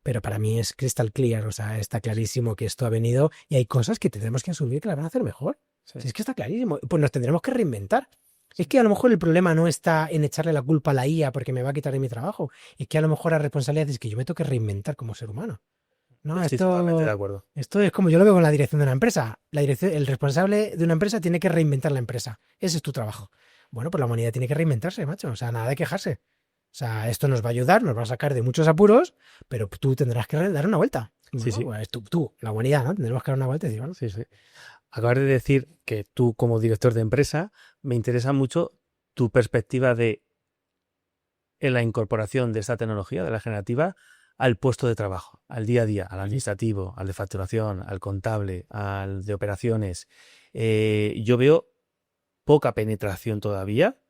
S1: Pero para mí es crystal clear, o sea, está clarísimo que esto ha venido y hay cosas que tenemos que asumir que las van a hacer mejor. Si es que está clarísimo. Pues nos tendremos que reinventar. Es que a lo mejor el problema no está en echarle la culpa a la IA porque me va a quitar de mi trabajo. Es que a lo mejor la responsabilidad es que yo me tengo que reinventar como ser humano. ¿No?
S3: Estoy totalmente de acuerdo.
S1: Esto es como yo lo veo con la dirección de una empresa. El responsable de una empresa tiene que reinventar la empresa. Ese es tu trabajo. Bueno, pues la humanidad tiene que reinventarse, macho. O sea, nada de quejarse. O sea, esto nos va a ayudar, nos va a sacar de muchos apuros, pero tú tendrás que dar una vuelta. Bueno,
S3: Sí.
S1: Pues tú, la humanidad, ¿no? Tendremos que dar una vuelta y decir, bueno,
S3: Sí. Acabas de decir que tú, como director de empresa, me interesa mucho tu perspectiva en la incorporación de esta tecnología, de la generativa, al puesto de trabajo, al día a día, al administrativo, al de facturación, al contable, al de operaciones. Yo veo poca penetración todavía,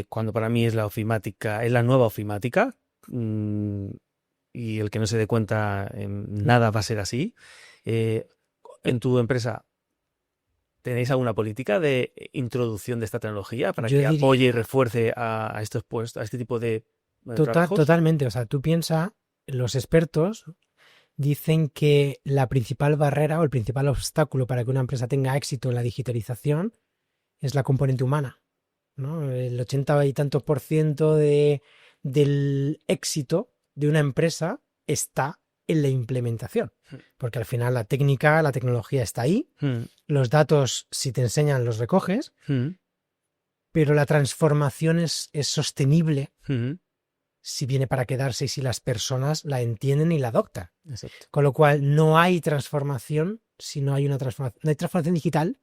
S3: cuando para mí es la ofimática, es la nueva ofimática, y el que no se dé cuenta, nada va a ser así. En tu empresa, ¿tenéis alguna política de introducción de esta tecnología para que apoye y refuerce a estos puestos, a este tipo de trabajos?
S1: Totalmente. O sea, tú piensas, los expertos dicen que la principal barrera o el principal obstáculo para que una empresa tenga éxito en la digitalización es la componente humana, ¿no? El 80 y tantos % del éxito de una empresa está en la implementación, porque al final la técnica, la tecnología está ahí, los datos, si te enseñan, los recoges, pero la transformación es sostenible si viene para quedarse y si las personas la entienden y la adoptan.
S3: Exacto.
S1: Con lo cual no hay transformación si no hay una transformación. No hay transformación digital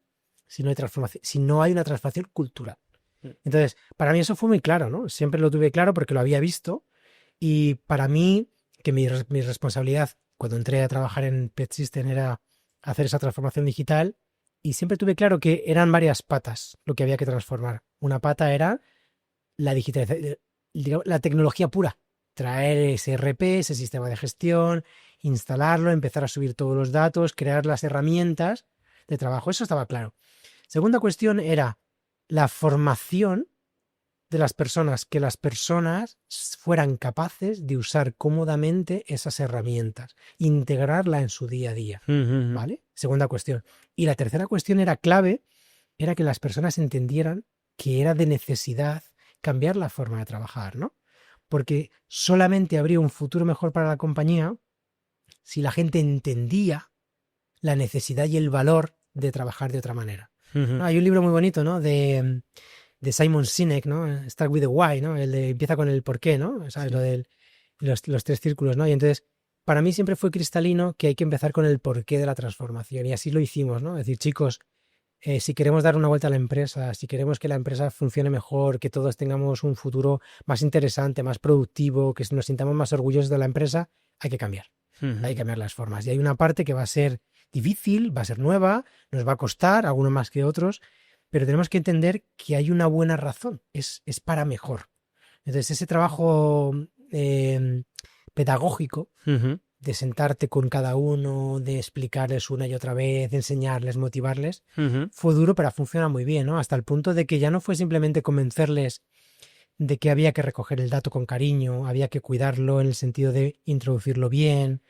S1: si no hay una transformación cultural. Entonces, para mí eso fue muy claro, ¿no? Siempre lo tuve claro porque lo había visto, y para mí, que mi responsabilidad cuando entré a trabajar en Pet System era hacer esa transformación digital, y siempre tuve claro que eran varias patas lo que había que transformar. Una pata era la digitalización, la tecnología pura, traer ese ERP, ese sistema de gestión, instalarlo, empezar a subir todos los datos, crear las herramientas de trabajo. Eso estaba claro. Segunda cuestión era la formación de las personas, que las personas fueran capaces de usar cómodamente esas herramientas, integrarla en su día a día, ¿vale? Segunda cuestión. Y la tercera cuestión era clave, era que las personas entendieran que era de necesidad cambiar la forma de trabajar, ¿no? Porque solamente habría un futuro mejor para la compañía si la gente entendía la necesidad y el valor de trabajar de otra manera. ¿No? Hay un libro muy bonito, ¿no? de Simon Sinek, ¿no? Start with the why, ¿no? El de empieza con el por qué, ¿no? ¿Sabes? Lo de los 3 círculos, ¿no? Y entonces, para mí siempre fue cristalino que hay que empezar con el porqué de la transformación, y así lo hicimos, ¿no? Es decir, chicos, si queremos dar una vuelta a la empresa, si queremos que la empresa funcione mejor, que todos tengamos un futuro más interesante, más productivo, que nos sintamos más orgullosos de la empresa, hay que cambiar. Hay que cambiar las formas. Y hay una parte que va a ser difícil, va a ser nueva, nos va a costar, algunos más que otros, pero tenemos que entender que hay una buena razón, es para mejor. Entonces, ese trabajo pedagógico, de sentarte con cada uno, de explicarles una y otra vez, de enseñarles, motivarles, fue duro, pero funciona muy bien, ¿no? Hasta el punto de que ya no fue simplemente convencerles de que había que recoger el dato con cariño, había que cuidarlo en el sentido de introducirlo bien,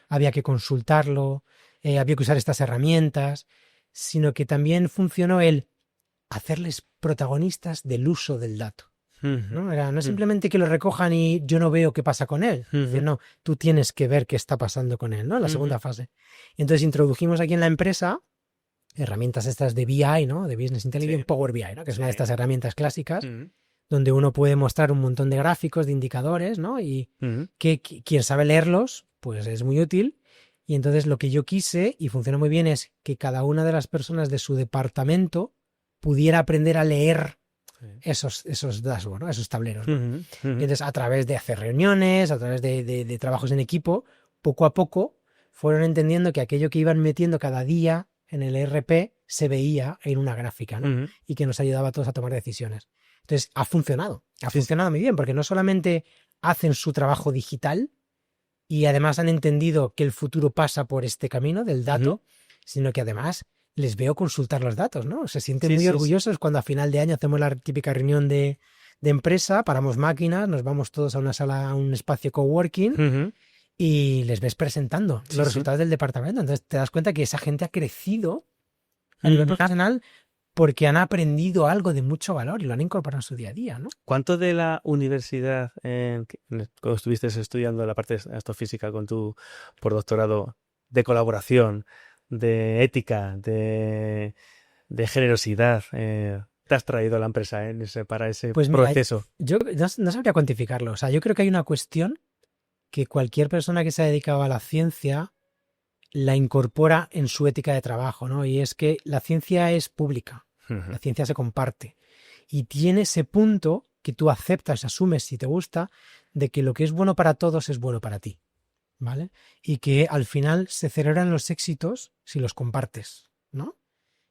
S1: había que consultarlo, había que usar estas herramientas, sino que también funcionó el hacerles protagonistas del uso del dato. ¿No? No simplemente que lo recojan y yo no veo qué pasa con él. Es decir, no, tú tienes que ver qué está pasando con él, ¿no? La segunda fase. Entonces introdujimos aquí en la empresa herramientas estas de BI, ¿no? De Business Intelligence, Power BI, ¿no? Que es una de estas herramientas clásicas, donde uno puede mostrar un montón de gráficos, de indicadores, ¿no? Y que quien sabe leerlos, pues es muy útil. Y entonces lo que yo quise, y funcionó muy bien, es que cada una de las personas de su departamento pudiera aprender a leer esos dashboards, ¿no? Esos tableros, ¿no? Y entonces, a través de hacer reuniones, a través de trabajos en equipo, poco a poco fueron entendiendo que aquello que iban metiendo cada día en el ERP se veía en una gráfica, ¿no? Y que nos ayudaba a todos a tomar decisiones. Entonces, ha funcionado muy bien, porque no solamente hacen su trabajo digital y además han entendido que el futuro pasa por este camino del dato, sino que además les veo consultar los datos, ¿no? Se sienten muy orgullosos cuando a final de año hacemos la típica reunión de empresa, paramos máquinas, nos vamos todos a una sala, a un espacio coworking y les ves presentando los resultados del departamento. Entonces te das cuenta que esa gente ha crecido a nivel profesional porque han aprendido algo de mucho valor y lo han incorporado en su día a día, ¿no?
S3: ¿Cuánto de la universidad, cuando estuviste estudiando la parte de astrofísica con tu postdoctorado, de colaboración, de ética, de generosidad, te has traído a la empresa para ese
S1: Pues mira,
S3: proceso?
S1: yo no sabría cuantificarlo. O sea, yo creo que hay una cuestión que cualquier persona que se ha dedicado a la ciencia la incorpora en su ética de trabajo, ¿no? Y es que la ciencia es pública, la ciencia se comparte y tiene ese punto que tú aceptas, asumes si te gusta, de que lo que es bueno para todos es bueno para ti, ¿vale? Y que al final se celebran los éxitos si los compartes, ¿no?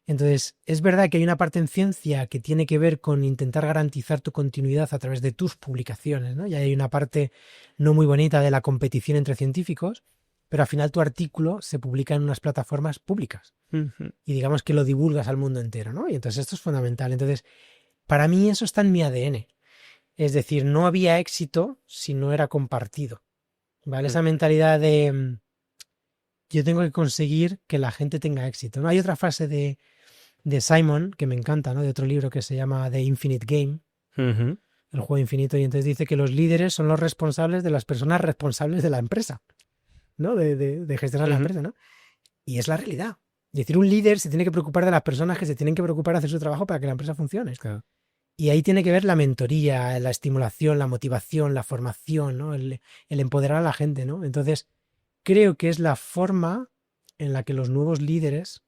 S1: Entonces, es verdad que hay una parte en ciencia que tiene que ver con intentar garantizar tu continuidad a través de tus publicaciones, ¿no? Y hay una parte no muy bonita de la competición entre científicos, pero al final tu artículo se publica en unas plataformas públicas y digamos que lo divulgas al mundo entero, ¿no? Y entonces esto es fundamental. Entonces, para mí eso está en mi ADN. Es decir, no había éxito si no era compartido, ¿vale? Esa mentalidad de yo tengo que conseguir que la gente tenga éxito, ¿no? Hay otra frase de Simon que me encanta, ¿no? De otro libro que se llama The Infinite Game, el juego infinito, y entonces dice que los líderes son los responsables de las personas responsables de la empresa, ¿no? De gestionar la empresa, ¿no? Y es la realidad. Es decir, un líder se tiene que preocupar de las personas que se tienen que preocupar de hacer su trabajo para que la empresa funcione.
S3: Claro.
S1: Y ahí tiene que ver la mentoría, la estimulación, la motivación, la formación, ¿no? El empoderar a la gente, ¿no? Entonces, creo que es la forma en la que los nuevos líderes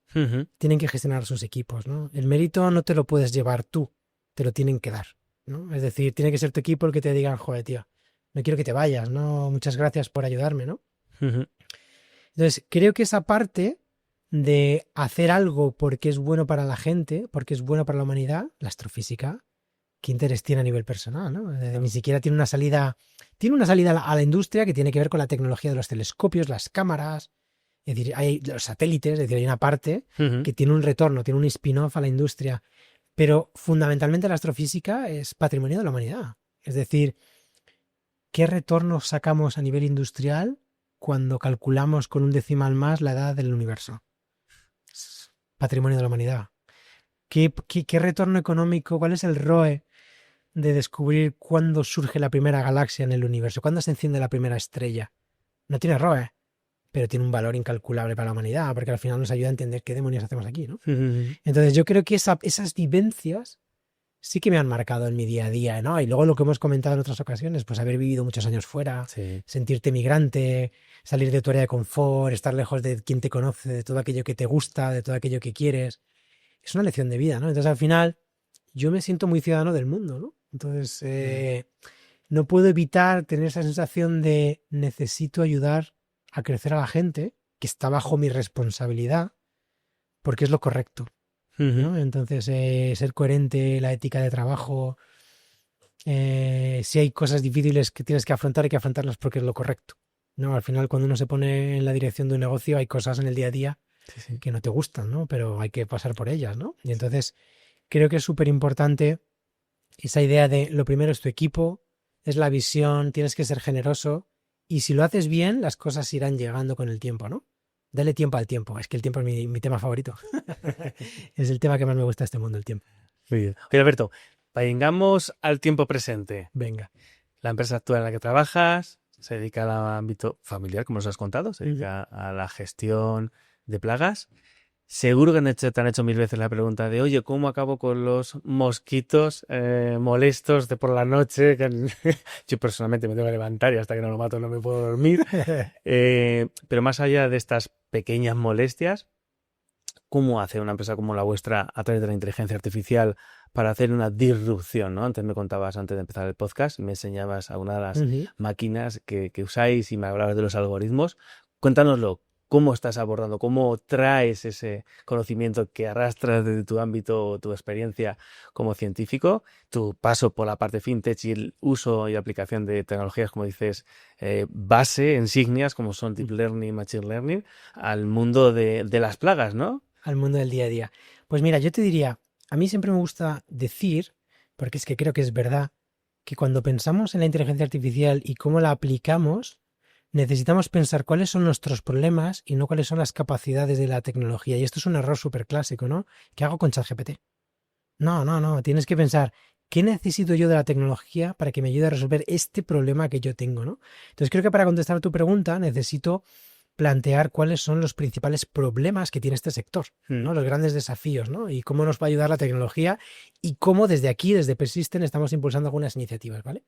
S1: tienen que gestionar sus equipos, ¿no? El mérito no te lo puedes llevar tú, te lo tienen que dar, ¿no? Es decir, tiene que ser tu equipo el que te digan, joder, tío, no quiero que te vayas, ¿no? Muchas gracias por ayudarme, ¿no? Entonces, creo que esa parte de hacer algo porque es bueno para la gente, porque es bueno para la humanidad, la astrofísica, ¿qué interés tiene a nivel personal, ¿no? Ni siquiera tiene una salida a la industria que tiene que ver con la tecnología de los telescopios, las cámaras, es decir, hay los satélites, es decir, hay una parte que tiene un retorno, tiene un spin-off a la industria, pero fundamentalmente la astrofísica es patrimonio de la humanidad. Es decir, ¿qué retorno sacamos a nivel industrial cuando calculamos con un decimal más la edad del universo? Es patrimonio de la humanidad. ¿Qué retorno económico? ¿Cuál es el ROE de descubrir cuándo surge la primera galaxia en el universo? ¿Cuándo se enciende la primera estrella? No tiene ROE, pero tiene un valor incalculable para la humanidad, porque al final nos ayuda a entender qué demonios hacemos aquí, ¿no? Entonces yo creo que esas vivencias sí que me han marcado en mi día a día, ¿no? Y luego lo que hemos comentado en otras ocasiones, pues haber vivido muchos años fuera, sentirte migrante, salir de tu área de confort, estar lejos de quien te conoce, de todo aquello que te gusta, de todo aquello que quieres. Es una lección de vida, ¿no? Entonces al final yo me siento muy ciudadano del mundo, ¿no? Entonces no puedo evitar tener esa sensación de necesito ayudar a crecer a la gente que está bajo mi responsabilidad porque es lo correcto, ¿no? Entonces ser coherente, la ética de trabajo, si hay cosas difíciles que tienes que afrontar, hay que afrontarlas porque es lo correcto, ¿no? Al final cuando uno se pone en la dirección de un negocio hay cosas en el día a día que no te gustan, ¿no? Pero hay que pasar por ellas, ¿no? Y entonces creo que es súper importante esa idea de lo primero es tu equipo, es la visión, tienes que ser generoso y si lo haces bien, las cosas irán llegando con el tiempo, ¿no? Dale tiempo al tiempo. Es que el tiempo es mi tema favorito. Es el tema que más me gusta de este mundo, el tiempo.
S3: Muy bien. Oye, Alberto, vengamos al tiempo presente.
S1: Venga.
S3: La empresa actual en la que trabajas se dedica al ámbito familiar, como nos has contado, se dedica a la gestión de plagas. Seguro que te han hecho 1000 veces la pregunta de, oye, ¿cómo acabo con los mosquitos molestos de por la noche? Yo personalmente me tengo que levantar y hasta que no lo mato no me puedo dormir. Pero más allá de estas pequeñas molestias, ¿cómo hace una empresa como la vuestra a través de la inteligencia artificial para hacer una disrupción, ¿no? Antes me contabas, antes de empezar el podcast, me enseñabas a una de las máquinas que usáis y me hablabas de los algoritmos. Cuéntanoslo. ¿Cómo estás abordando? ¿Cómo traes ese conocimiento que arrastras desde tu ámbito, tu experiencia como científico, tu paso por la parte fintech y el uso y aplicación de tecnologías, como dices, base, insignias, como son Deep Learning, Machine Learning, al mundo de las plagas, ¿no?
S1: Al mundo del día a día. Pues mira, yo te diría, a mí siempre me gusta decir, porque es que creo que es verdad, que cuando pensamos en la inteligencia artificial y cómo la aplicamos, necesitamos pensar cuáles son nuestros problemas y no cuáles son las capacidades de la tecnología. Y esto es un error súper clásico, ¿no? ¿Qué hago con ChatGPT? No. Tienes que pensar, ¿qué necesito yo de la tecnología para que me ayude a resolver este problema que yo tengo, ¿no? Entonces creo que para contestar a tu pregunta necesito plantear cuáles son los principales problemas que tiene este sector, ¿no? Los grandes desafíos, ¿no? Y cómo nos va a ayudar la tecnología y cómo desde aquí, desde Persisten, estamos impulsando algunas iniciativas, ¿vale?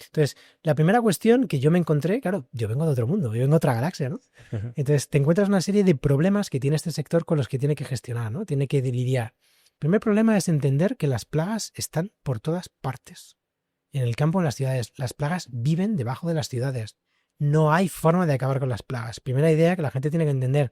S1: Entonces, la primera cuestión que yo me encontré, claro, yo vengo de otro mundo, yo vengo de otra galaxia, ¿no? Entonces, te encuentras una serie de problemas que tiene este sector con los que tiene que gestionar, ¿no? Tiene que lidiar. El primer problema es entender que las plagas están por todas partes. En el campo, en las ciudades, las plagas viven debajo de las ciudades. No hay forma de acabar con las plagas. Primera idea que la gente tiene que entender.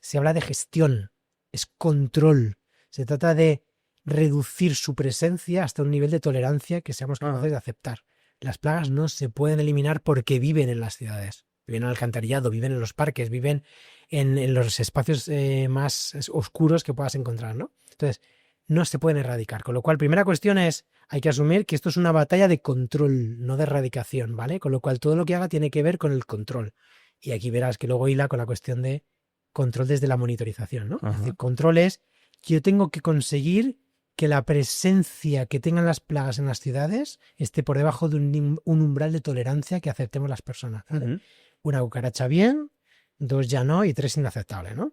S1: Se habla de gestión, es control. Se trata de reducir su presencia hasta un nivel de tolerancia que seamos capaces de aceptar. Las plagas no se pueden eliminar porque viven en las ciudades. Viven en el alcantarillado, viven en los parques, viven en los espacios más oscuros que puedas encontrar, ¿no? Entonces, no se pueden erradicar. Con lo cual, primera cuestión es, hay que asumir que esto es una batalla de control, no de erradicación, ¿vale? Con lo cual, todo lo que haga tiene que ver con el control. Y aquí verás que luego hila con la cuestión de control desde la monitorización, ¿no? Es decir, control es que yo tengo que conseguir que la presencia que tengan las plagas en las ciudades esté por debajo de un umbral de tolerancia que aceptemos las personas, ¿vale? Una cucaracha bien, 2 ya no y 3 inaceptable, ¿no?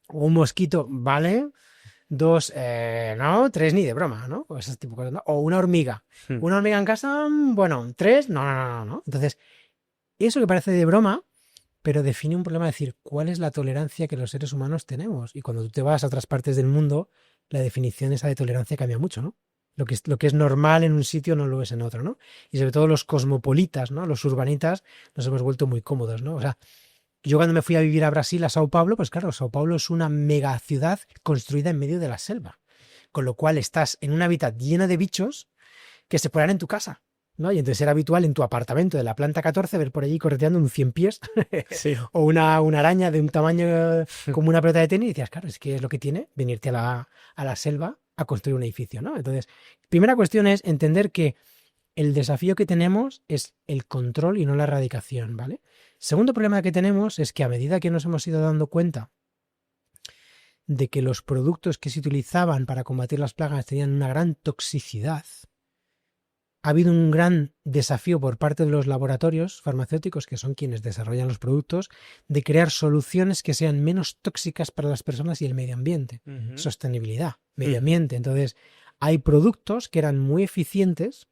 S1: O un mosquito, vale, 2 no, 3 ni de broma, ¿no? O ese tipo de cosas, ¿no? O una hormiga. Una hormiga en casa, bueno, 3, no. Entonces, eso que parece de broma, pero define un problema, es decir, ¿cuál es la tolerancia que los seres humanos tenemos? Y cuando tú te vas a otras partes del mundo, la definición esa de tolerancia cambia mucho, ¿no? Lo que es normal en un sitio no lo es en otro, ¿no? Y sobre todo los cosmopolitas, ¿no? Los urbanitas nos hemos vuelto muy cómodos, ¿no? O sea, yo cuando me fui a vivir a Brasil, a Sao Paulo, pues claro, Sao Paulo es una mega ciudad construida en medio de la selva, con lo cual estás en un hábitat lleno de bichos que se ponen en tu casa, ¿no? Y entonces era habitual en tu apartamento de la planta 14 ver por allí correteando un 100 pies
S3: Sí.
S1: o una araña de un tamaño como una pelota de tenis y decías, claro, es que es lo que tiene venirte a la selva a construir un edificio, ¿no? Entonces, primera cuestión es entender que el desafío que tenemos es el control y no la erradicación, ¿vale? Segundo problema que tenemos es que a medida que nos hemos ido dando cuenta de que los productos que se utilizaban para combatir las plagas tenían una gran toxicidad, ha habido un gran desafío por parte de los laboratorios farmacéuticos, que son quienes desarrollan los productos, de crear soluciones que sean menos tóxicas para las personas y el medio ambiente. Sostenibilidad, medio ambiente. Entonces, hay productos que eran muy eficientes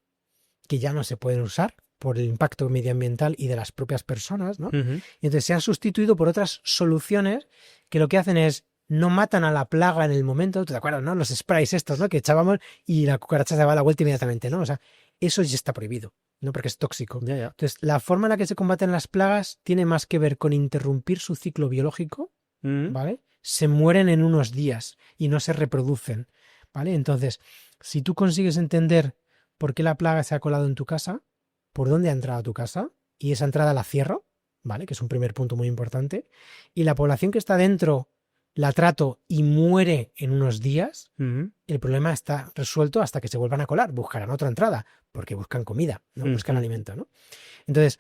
S1: que ya no se pueden usar por el impacto medioambiental y de las propias personas, ¿no? Y entonces se han sustituido por otras soluciones que lo que hacen es no matan a la plaga en el momento, ¿te acuerdas, no? Los sprays estos, ¿no? Que echábamos y la cucaracha se daba la vuelta inmediatamente, ¿no? O sea, eso ya está prohibido, ¿no? Porque es tóxico.
S3: Ya.
S1: Entonces, la forma en la que se combaten las plagas tiene más que ver con interrumpir su ciclo biológico, ¿vale? Se mueren en unos días y no se reproducen, ¿vale? Entonces, si tú consigues entender por qué la plaga se ha colado en tu casa, por dónde ha entrado a tu casa, y esa entrada la cierro, ¿vale? Que es un primer punto muy importante, y la población que está dentro la trato y muere en unos días, el problema está resuelto hasta que se vuelvan a colar. Buscarán otra entrada, porque buscan comida, ¿no? Buscan alimento, ¿no? Entonces,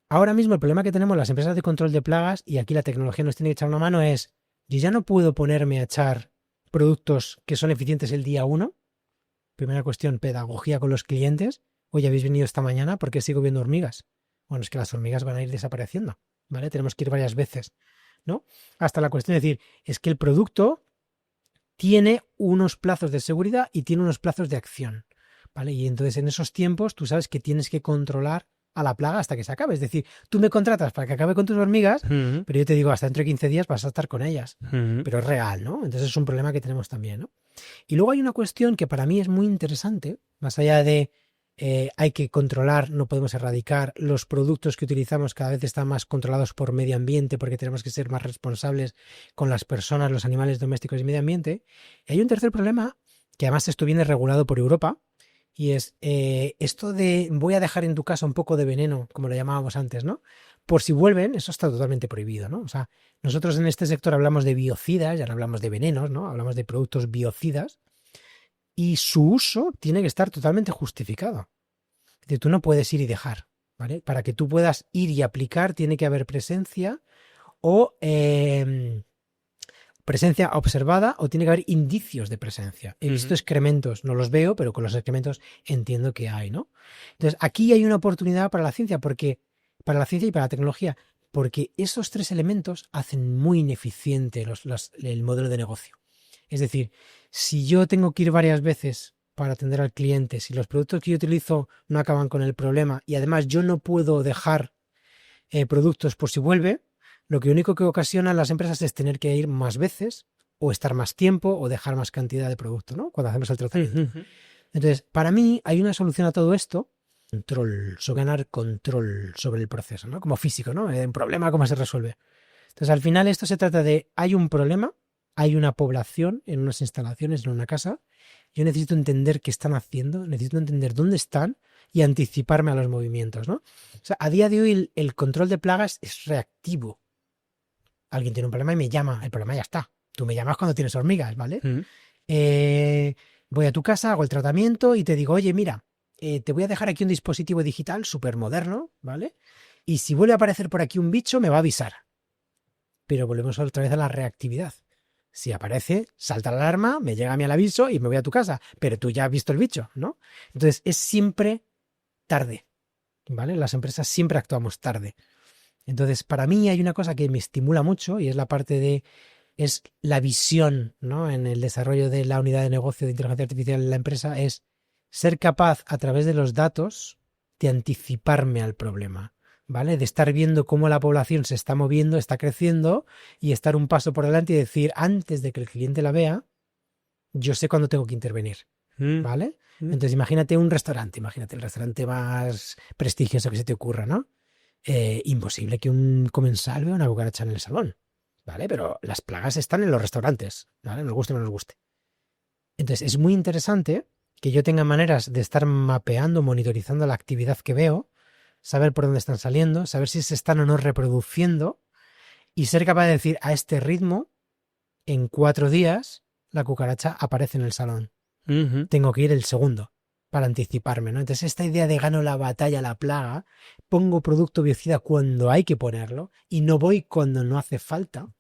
S1: ahora mismo el problema que tenemos las empresas de control de plagas, y aquí la tecnología nos tiene que echar una mano, es, yo ya no puedo ponerme a echar productos que son eficientes el día 1. Primera cuestión, pedagogía con los clientes. Oye, ¿habéis venido esta mañana? ¿Por qué sigo viendo hormigas? Bueno, es que las hormigas van a ir desapareciendo, ¿vale? Tenemos que ir varias veces, ¿no? Hasta la cuestión de decir, es que el producto tiene unos plazos de seguridad y tiene unos plazos de acción, ¿vale? Y entonces en esos tiempos tú sabes que tienes que controlar a la plaga hasta que se acabe. Es decir, tú me contratas para que acabe con tus hormigas, pero yo te digo, hasta dentro de 15 días vas a estar con ellas. Pero es real, ¿no? Entonces es un problema que tenemos también, ¿no? Y luego hay una cuestión que para mí es muy interesante, más allá de hay que controlar, no podemos erradicar, los productos que utilizamos cada vez están más controlados por medio ambiente porque tenemos que ser más responsables con las personas, los animales domésticos y medio ambiente. Y hay un tercer problema, que además esto viene regulado por Europa, y es esto de voy a dejar en tu casa un poco de veneno, como lo llamábamos antes, ¿no? Por si vuelven, eso está totalmente prohibido, ¿no? O sea, nosotros en este sector hablamos de biocidas, ya no hablamos de venenos, ¿no? Hablamos de productos biocidas, y su uso tiene que estar totalmente justificado. Es decir, tú no puedes ir y dejar ¿vale? Para que tú puedas ir y aplicar tiene que haber presencia o presencia observada o tiene que haber indicios de presencia. He visto excrementos, no los veo, pero con los excrementos entiendo que hay, ¿no? Entonces, aquí hay una oportunidad para la ciencia, para la ciencia y para la tecnología, porque esos 3 elementos hacen muy ineficiente el modelo de negocio. Es decir, si yo tengo que ir varias veces para atender al cliente, si los productos que yo utilizo no acaban con el problema y además yo no puedo dejar productos por si vuelve, lo único que ocasiona en las empresas es tener que ir más veces o estar más tiempo o dejar más cantidad de producto, ¿no? Cuando hacemos el tratamiento. Entonces, para mí hay una solución a todo esto, ganar control sobre el proceso, ¿no? Como físico, ¿no? Un problema, ¿cómo se resuelve? Entonces, al final esto se trata de, hay un problema, hay una población en unas instalaciones, en una casa, yo necesito entender qué están haciendo, necesito entender dónde están y anticiparme a los movimientos, ¿no? O sea, a día de hoy el control de plagas es reactivo. Alguien tiene un problema y me llama, el problema ya está. Tú me llamas cuando tienes hormigas, ¿vale? Voy a tu casa, hago el tratamiento y te digo, oye, mira, te voy a dejar aquí un dispositivo digital súper moderno, ¿vale? Y si vuelve a aparecer por aquí un bicho, me va a avisar. Pero volvemos otra vez a la reactividad. Si aparece, salta la alarma, me llega a mí el aviso y me voy a tu casa. Pero tú ya has visto el bicho, ¿no? Entonces es siempre tarde, ¿vale? Las empresas siempre actuamos tarde. Entonces, para mí hay una cosa que me estimula mucho y es es la visión, ¿no? En el desarrollo de la unidad de negocio de inteligencia artificial en la empresa, es ser capaz a través de los datos de anticiparme al problema, ¿vale? De estar viendo cómo la población se está moviendo, está creciendo y estar un paso por delante y decir, antes de que el cliente la vea, yo sé cuándo tengo que intervenir, ¿vale? Entonces, imagínate el restaurante más prestigioso que se te ocurra, ¿no? Imposible que un comensal vea una cucaracha en el salón, ¿vale? Pero las plagas están en los restaurantes, ¿vale? Nos guste o no nos guste. Entonces, es muy interesante que yo tenga maneras de estar mapeando, monitorizando la actividad que veo, saber por dónde están saliendo, saber si se están o no reproduciendo y ser capaz de decir, a este ritmo, en 4 días, la cucaracha aparece en el salón. Tengo que ir el segundo para anticiparme, ¿no? Entonces, esta idea de gano la batalla a la plaga, pongo producto biocida cuando hay que ponerlo y no voy cuando no hace falta,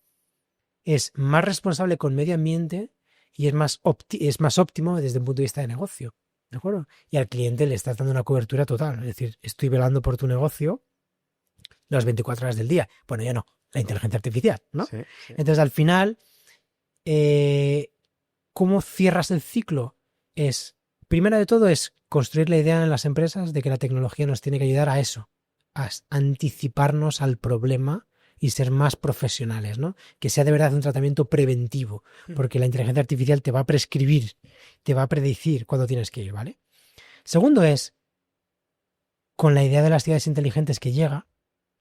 S1: es más responsable con medio ambiente y es más óptimo desde un punto de vista de negocio, ¿de acuerdo? Y al cliente le estás dando una cobertura total, es decir, estoy velando por tu negocio las 24 horas del día. Bueno, ya no, la inteligencia artificial, ¿no?
S3: Sí.
S1: Entonces, al final, ¿cómo cierras el ciclo? Primero de todo es construir la idea en las empresas de que la tecnología nos tiene que ayudar a eso, a anticiparnos al problema y ser más profesionales, ¿no? Que sea de verdad un tratamiento preventivo, porque la inteligencia artificial te va a prescribir, te va a predecir cuándo tienes que ir, ¿vale? Segundo es, con la idea de las ciudades inteligentes que llega,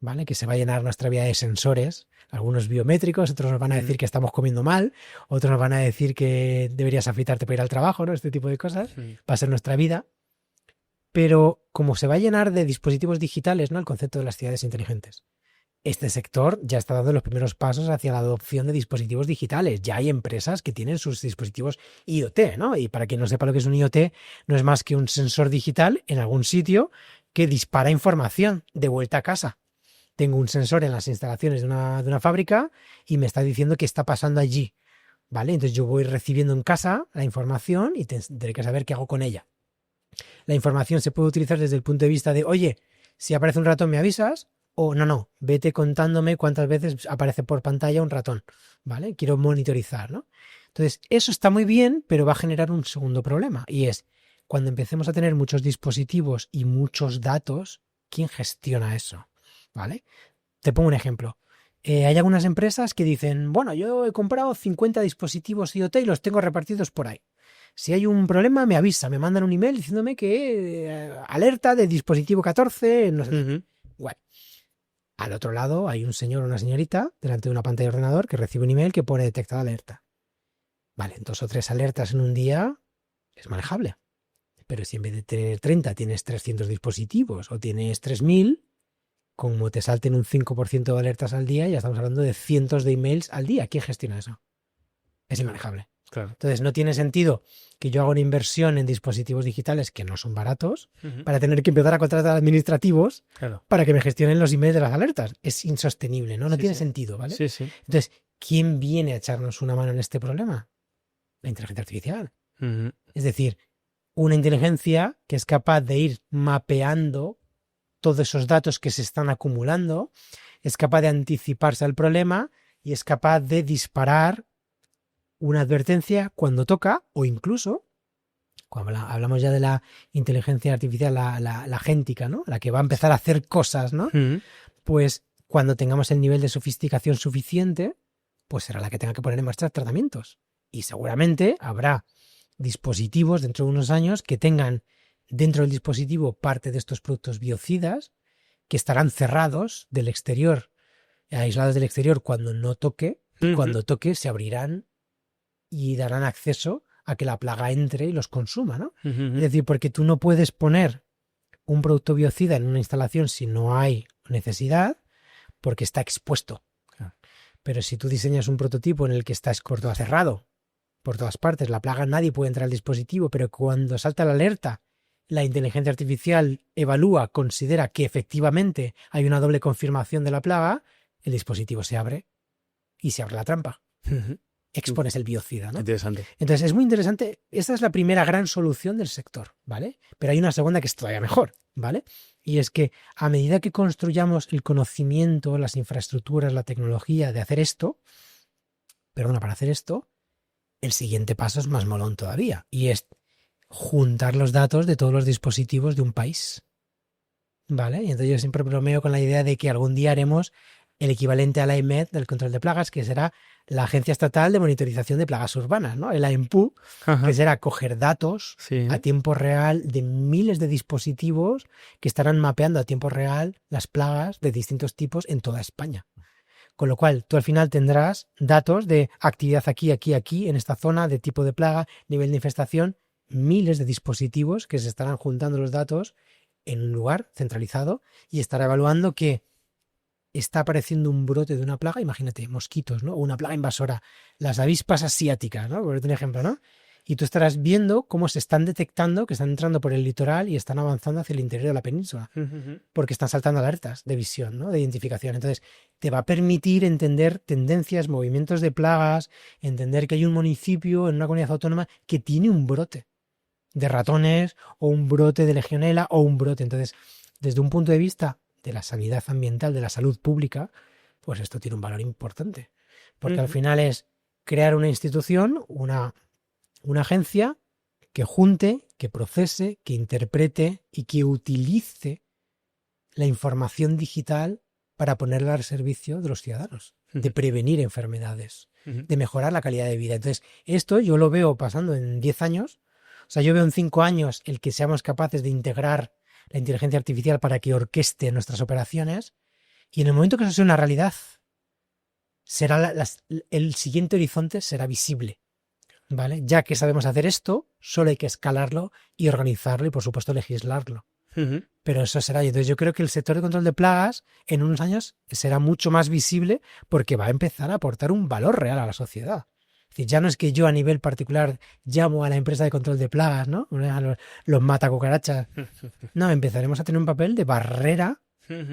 S1: ¿vale? Que se va a llenar nuestra vida de sensores, algunos biométricos, otros nos van a decir que estamos comiendo mal, otros nos van a decir que deberías afeitarte para ir al trabajo, ¿no? Este tipo de cosas va a ser nuestra vida. Pero como se va a llenar de dispositivos digitales, ¿no? El concepto de las ciudades inteligentes. Este sector ya está dando los primeros pasos hacia la adopción de dispositivos digitales. Ya hay empresas que tienen sus dispositivos IoT, ¿no? Y para quien no sepa lo que es un IoT, no es más que un sensor digital en algún sitio que dispara información de vuelta a casa. Tengo un sensor en las instalaciones de una fábrica y me está diciendo qué está pasando allí, ¿vale? Entonces yo voy recibiendo en casa la información y tendré que saber qué hago con ella. La información se puede utilizar desde el punto de vista de, oye, si aparece un ratón me avisas, o no, vete contándome cuántas veces aparece por pantalla un ratón, ¿vale? Quiero monitorizar, ¿no? Entonces, eso está muy bien, pero va a generar un segundo problema y es, cuando empecemos a tener muchos dispositivos y muchos datos, ¿quién gestiona eso? ¿Vale? Te pongo un ejemplo. Hay algunas empresas que dicen, bueno, yo he comprado 50 dispositivos IoT y los tengo repartidos por ahí. Si hay un problema, me avisa, me mandan un email diciéndome que alerta de dispositivo 14, no sé. Bueno, al otro lado hay un señor o una señorita delante de una pantalla de ordenador que recibe un email que pone detectada alerta. Vale, 2 o 3 alertas en un día es manejable. Pero si en vez de tener 30 tienes 300 dispositivos o tienes 3000, como te salten un 5% de alertas al día, ya estamos hablando de cientos de emails al día. ¿Quién gestiona eso? Es inmanejable.
S3: Claro.
S1: Entonces no tiene sentido que yo haga una inversión en dispositivos digitales que no son baratos para tener que empezar a contratar administrativos
S3: Claro.
S1: para que me gestionen los emails de las alertas. Es insostenible, ¿no? No tiene sentido, ¿vale?
S3: Sí, sí.
S1: Entonces, ¿quién viene a echarnos una mano en este problema? La inteligencia artificial. Es decir, una inteligencia que es capaz de ir mapeando todos esos datos que se están acumulando, es capaz de anticiparse al problema y es capaz de disparar una advertencia cuando toca, o incluso, cuando hablamos ya de la inteligencia artificial, la agéntica, ¿no? La que va a empezar a hacer cosas, ¿no? Pues cuando tengamos el nivel de sofisticación suficiente, pues será la que tenga que poner en marcha tratamientos. Y seguramente habrá dispositivos dentro de unos años que tengan dentro del dispositivo parte de estos productos biocidas que estarán cerrados del exterior, aislados del exterior cuando no toque, y cuando toque se abrirán y darán acceso a que la plaga entre y los consuma, ¿no? Es decir, porque tú no puedes poner un producto biocida en una instalación si no hay necesidad, porque está expuesto.
S3: Claro.
S1: Pero si tú diseñas un prototipo en el que está cerrado por todas partes, la plaga, nadie puede entrar al dispositivo, pero cuando salta la alerta, la inteligencia artificial evalúa, considera que efectivamente hay una doble confirmación de la plaga, el dispositivo se abre y se abre la trampa. Expones el biocida, ¿no?
S3: Interesante.
S1: Entonces es muy interesante. Esta es la primera gran solución del sector, ¿vale? Pero hay una segunda que es todavía mejor, ¿vale? Y es que a medida que construyamos el conocimiento, las infraestructuras, la tecnología de hacer esto, para hacer esto, el siguiente paso es más molón todavía. Y es juntar los datos de todos los dispositivos de un país, ¿vale? Y entonces yo siempre bromeo con la idea de que algún día haremos el equivalente a la AEMET del control de plagas, que será la Agencia Estatal de Monitorización de Plagas Urbanas, ¿no? El AEMPU, que será coger datos a tiempo real de miles de dispositivos que estarán mapeando a tiempo real las plagas de distintos tipos en toda España. Con lo cual, tú al final tendrás datos de actividad aquí, aquí, aquí, en esta zona, de tipo de plaga, nivel de infestación, miles de dispositivos que se estarán juntando los datos en un lugar centralizado y estará evaluando que está apareciendo un brote de una plaga, imagínate, mosquitos, ¿no? O una plaga invasora, las avispas asiáticas, ¿no? Por un ejemplo, ¿no? Y tú estarás viendo cómo se están detectando, que están entrando por el litoral y están avanzando hacia el interior de la península, porque están saltando alertas de visión, ¿no? De identificación. Entonces, te va a permitir entender tendencias, movimientos de plagas, entender que hay un municipio en una comunidad autónoma que tiene un brote de ratones o un brote de legionela o un brote. Entonces, desde un punto de vista de la sanidad ambiental, de la salud pública, pues esto tiene un valor importante. Porque al final es crear una institución, una agencia que junte, que procese, que interprete y que utilice la información digital para ponerla al servicio de los ciudadanos, de prevenir enfermedades, de mejorar la calidad de vida. Entonces, esto yo lo veo pasando en 10 años. O sea, yo veo en 5 años el que seamos capaces de integrar la inteligencia artificial para que nuestras operaciones, y en el momento que eso sea una realidad, será el siguiente horizonte será visible, ¿vale? Ya que sabemos hacer esto, solo hay que escalarlo y organizarlo y, por supuesto, legislarlo. Pero eso será. Entonces yo creo que el sector de control de plagas en unos años será mucho más visible porque va a empezar a aportar un valor real a la sociedad. Es decir, ya no es que yo a nivel particular llamo a la empresa de control de plagas, ¿no? A los matacucarachas. No, empezaremos a tener un papel de barrera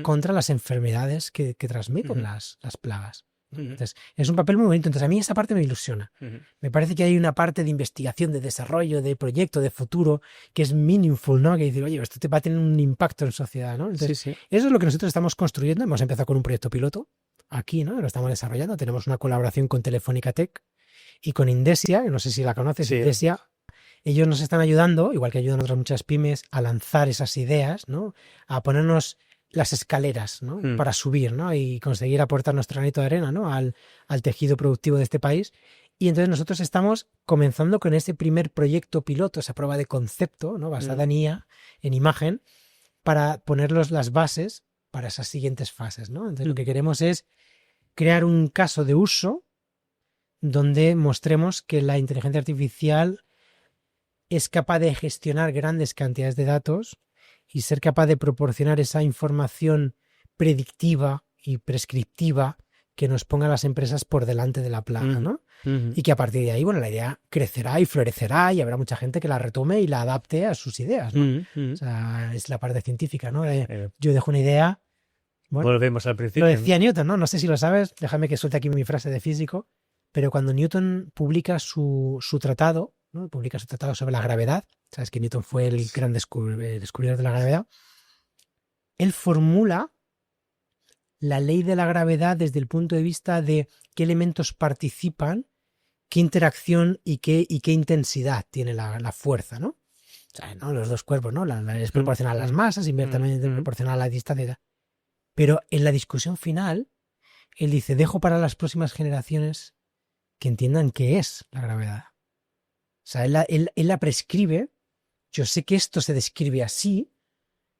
S1: contra las enfermedades que transmiten las plagas. Entonces, es un papel muy bonito. Entonces, a mí esa parte me ilusiona. Me parece que hay una parte de investigación, de desarrollo, de proyecto, de futuro, que es meaningful, ¿no? Que dice, oye, esto te va a tener un impacto en sociedad, ¿no? Entonces, eso es lo que nosotros estamos construyendo. Hemos empezado con un proyecto piloto aquí, ¿no? Lo estamos desarrollando. Tenemos una colaboración con Telefónica Tech y con Indesia, no sé si la conoces, Indesia. Ellos nos están ayudando, igual que ayudan a otras muchas pymes, a lanzar esas ideas, ¿no? A ponernos las escaleras, ¿no? Para subir, ¿no? Y conseguir aportar nuestro granito de arena, ¿no? al tejido productivo de este país. Y entonces nosotros estamos comenzando con ese primer proyecto piloto, esa prueba de concepto, ¿no? Basada en IA, en imagen, para poner las bases para esas siguientes fases, ¿no? Entonces lo que queremos es crear un caso de uso donde mostremos que la inteligencia artificial es capaz de gestionar grandes cantidades de datos y ser capaz de proporcionar esa información predictiva y prescriptiva que nos ponga a las empresas por delante de la plaga, ¿no? y que a partir de ahí, bueno, la idea crecerá y florecerá y habrá mucha gente que la retome y la adapte a sus ideas, ¿no? O sea, es la parte científica, ¿no? Yo dejo una idea. Bueno,
S3: volvemos al principio.
S1: Lo decía Newton, ¿no? No sé si lo sabes, déjame que suelte aquí mi frase de físico, pero cuando Newton publica su tratado, ¿no? Publica su tratado sobre la gravedad, sabes que Newton fue el gran descubridor de la gravedad, él formula la ley de la gravedad desde el punto de vista de qué elementos participan, qué interacción y qué intensidad tiene la fuerza, ¿no? O sea, ¿no? Los dos cuerpos, ¿no? Es proporcional a las masas, inmediatamente proporcional a la distancia. Pero en la discusión final, él dice, dejo para las próximas generaciones que entiendan qué es la gravedad. O sea, él la prescribe, yo sé que esto se describe así,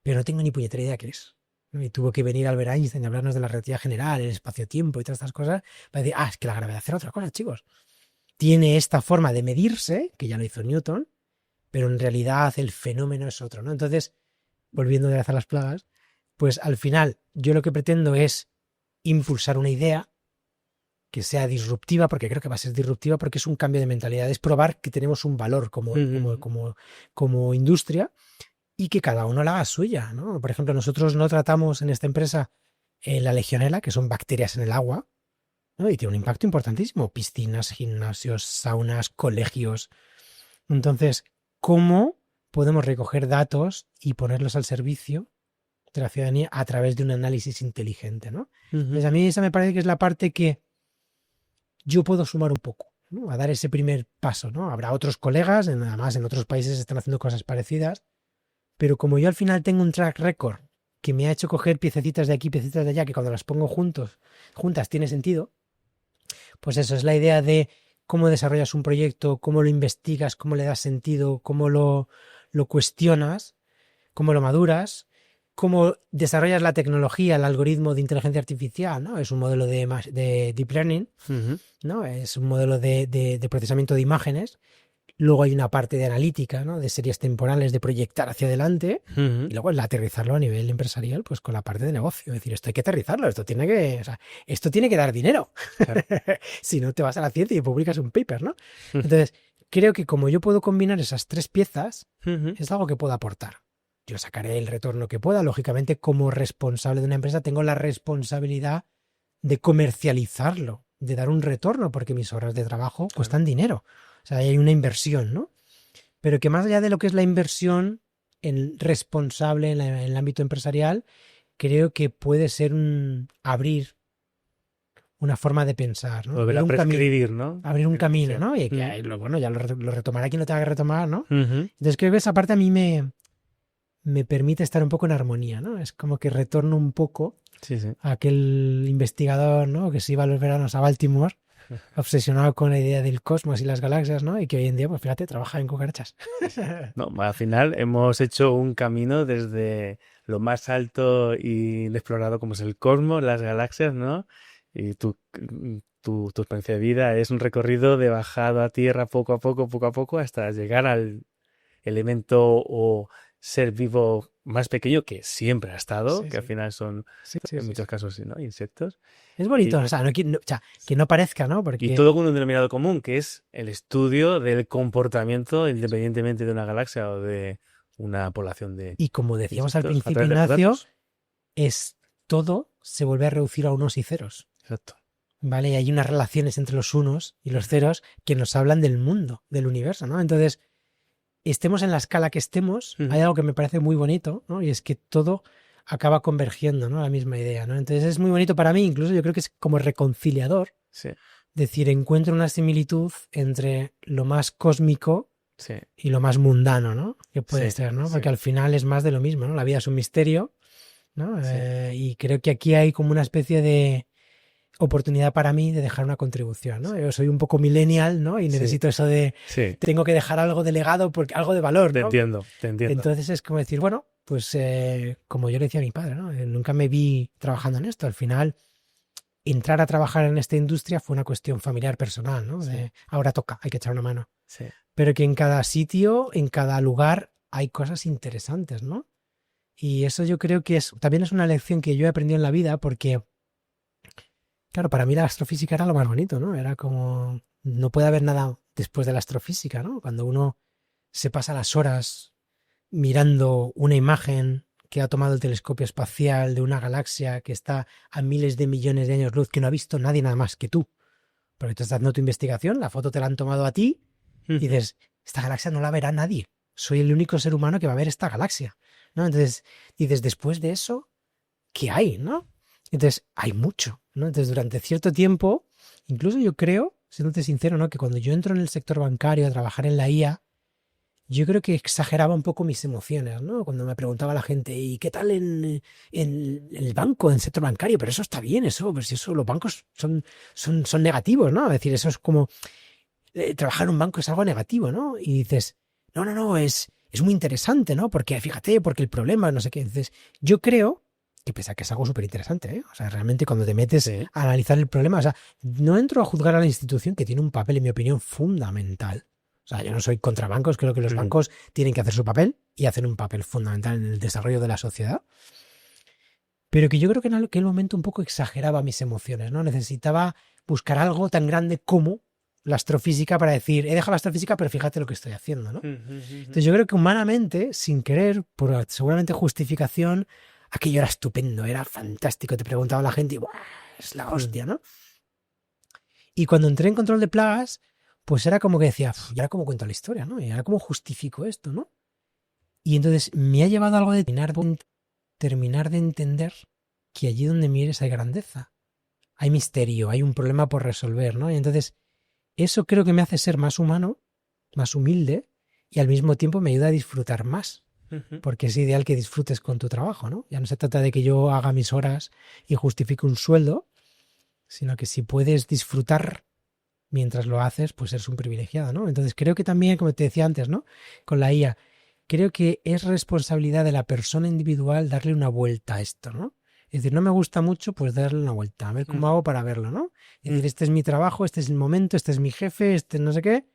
S1: pero no tengo ni puñetera idea qué es. Y tuvo que venir Albert Einstein a hablarnos de la relatividad general, el espacio-tiempo y todas estas cosas, para decir, es que la gravedad era otra cosa, chicos. Tiene esta forma de medirse, que ya lo hizo Newton, pero en realidad el fenómeno es otro, ¿no? Entonces, volviendo a las plagas, pues al final yo lo que pretendo es impulsar una idea que sea disruptiva, porque creo que va a ser disruptiva porque es un cambio de mentalidad, es probar que tenemos un valor como industria y que cada uno la haga suya, ¿no? Por ejemplo, nosotros no tratamos en esta empresa la legionela, que son bacterias en el agua, ¿no? Y tiene un impacto importantísimo. Piscinas, gimnasios, saunas, colegios. Entonces, ¿cómo podemos recoger datos y ponerlos al servicio de la ciudadanía a través de un análisis inteligente, ¿no? Entonces, a mí esa me parece que es la parte que yo puedo sumar un poco, ¿no? A dar ese primer paso, ¿no? Habrá otros colegas, además en otros países están haciendo cosas parecidas, pero como yo al final tengo un track record que me ha hecho coger piececitas de aquí, piececitas de allá, que cuando las pongo juntas tiene sentido, pues eso es la idea de cómo desarrollas un proyecto, cómo lo investigas, cómo le das sentido, cómo lo cuestionas, cómo lo maduras, cómo desarrollas la tecnología, el algoritmo de inteligencia artificial, ¿no? Es un modelo de deep learning, ¿no? Es un modelo de procesamiento de imágenes. Luego hay una parte de analítica, ¿no? De series temporales, de proyectar hacia adelante, y luego el aterrizarlo a nivel empresarial, pues con la parte de negocio. Es decir, esto hay que aterrizarlo, esto tiene que dar dinero. Claro. Si no te vas a la ciencia y publicas un paper, ¿no? Entonces, creo que como yo puedo combinar esas tres piezas, es algo que puedo aportar. Yo sacaré el retorno que pueda. Lógicamente, como responsable de una empresa, tengo la responsabilidad de comercializarlo, de dar un retorno, porque mis horas de trabajo cuestan dinero. O sea, hay una inversión, ¿no? Pero que más allá de lo que es la inversión responsable en el ámbito empresarial, creo que puede ser abrir una forma de pensar, ¿no?
S3: Volver a prescribir, ¿no?
S1: Abrir un camino, ¿no? Y que, bueno, ya lo retomará quien lo tenga que retomar, ¿no? Entonces creo que esa parte a mí me permite estar un poco en armonía, ¿no? Es como que retorno un poco a aquel investigador, ¿no? Que se iba a los veranos a Baltimore, obsesionado con la idea del cosmos y las galaxias, ¿no? Y que hoy en día, pues fíjate, trabaja en cucarachas.
S3: No, al final hemos hecho un camino desde lo más alto y explorado como es el cosmos, las galaxias, ¿no? Y tu experiencia de vida es un recorrido de bajado a tierra poco a poco, hasta llegar al elemento o ser vivo más pequeño que siempre ha estado, que al final son, en muchos casos, ¿no? Insectos.
S1: Es bonito, o sea, que no parezca, ¿no? Porque...
S3: Y todo con un denominador común, que es el estudio del comportamiento, independientemente de una galaxia o de una población de...
S1: Y como decíamos al principio, Ignacio, todo se vuelve a reducir a unos y ceros.
S3: Exacto.
S1: ¿Vale? Y hay unas relaciones entre los unos y los ceros que nos hablan del mundo, del universo, ¿no? Entonces, estemos en la escala que estemos, hay algo que me parece muy bonito, ¿no? Y es que todo acaba convergiendo, ¿no? A la misma idea, ¿no? Entonces es muy bonito para mí, incluso yo creo que es como reconciliador.
S3: Sí.
S1: Decir, encuentro una similitud entre lo más cósmico y lo más mundano, ¿no? Que puede ser, ¿no? Porque al final es más de lo mismo, ¿no? La vida es un misterio, ¿no? Y creo que aquí hay como una especie de oportunidad para mí de dejar una contribución, ¿no? Yo soy un poco millennial, ¿no? Y necesito eso de tengo que dejar algo de legado, porque algo de valor, ¿no?
S3: Te entiendo.
S1: Entonces es como decir, bueno, pues como yo le decía a mi padre, ¿no? Nunca me vi trabajando en esto. Al final, entrar a trabajar en esta industria fue una cuestión familiar, personal, ¿no? De, ahora toca, hay que echar una mano.
S3: Sí.
S1: Pero que en cada sitio, en cada lugar, hay cosas interesantes, ¿no? Y eso yo creo que también es una lección que yo he aprendido en la vida, porque Claro, para mí la astrofísica era lo más bonito, ¿no? Era como, no puede haber nada después de la astrofísica, ¿no? Cuando uno se pasa las horas mirando una imagen que ha tomado el telescopio espacial de una galaxia que está a miles de millones de años luz, que no ha visto nadie nada más que tú. Porque tú estás haciendo tu investigación, la foto te la han tomado a ti y dices, esta galaxia no la verá nadie. Soy el único ser humano que va a ver esta galaxia, ¿no? Entonces, dices, después de eso, ¿qué hay, no? Entonces, hay mucho, ¿no? Entonces, durante cierto tiempo, incluso yo creo, siéndote sincero, ¿no? Que cuando yo entro en el sector bancario a trabajar en la IA, yo creo que exageraba un poco mis emociones, ¿no? Cuando me preguntaba la gente, ¿y qué tal en el banco, en el sector bancario? Pero eso está bien, eso, pues si eso, los bancos son negativos, ¿no? Es decir, eso es como, trabajar en un banco es algo negativo, ¿no? Y dices, no, es muy interesante, ¿no? Porque fíjate, porque el problema, no sé qué. Entonces, yo creo que pese a que es algo súper interesante, ¿eh? O sea, realmente cuando te metes a analizar el problema, o sea, no entro a juzgar a la institución que tiene un papel, en mi opinión, fundamental. O sea, yo no soy contra bancos, creo que los bancos tienen que hacer su papel y hacen un papel fundamental en el desarrollo de la sociedad. Pero que yo creo que en aquel momento un poco exageraba mis emociones, ¿no? Necesitaba buscar algo tan grande como la astrofísica para decir, he dejado la astrofísica, pero fíjate lo que estoy haciendo, ¿no? Entonces yo creo que humanamente, sin querer, por seguramente justificación, aquello era estupendo, era fantástico. Te preguntaba la gente y ¡buah! Es la hostia, ¿no? Y cuando entré en control de plagas, pues era como que decía, ¿y ahora cómo cuento la historia, no? ¿Y ahora cómo justifico esto, no? Y entonces me ha llevado algo de terminar de entender que allí donde mires hay grandeza, hay misterio, hay un problema por resolver, ¿no? Y entonces eso creo que me hace ser más humano, más humilde y al mismo tiempo me ayuda a disfrutar más. Porque es ideal que disfrutes con tu trabajo, ¿no? Ya no se trata de que yo haga mis horas y justifique un sueldo, sino que si puedes disfrutar mientras lo haces, pues eres un privilegiado, ¿no? Entonces creo que también, como te decía antes, ¿no? Con la IA, creo que es responsabilidad de la persona individual darle una vuelta a esto, ¿no? Es decir, no me gusta mucho, pues darle una vuelta, a ver cómo hago para verlo, ¿no? Es decir, este es mi trabajo, este es el momento, este es mi jefe, este no sé qué.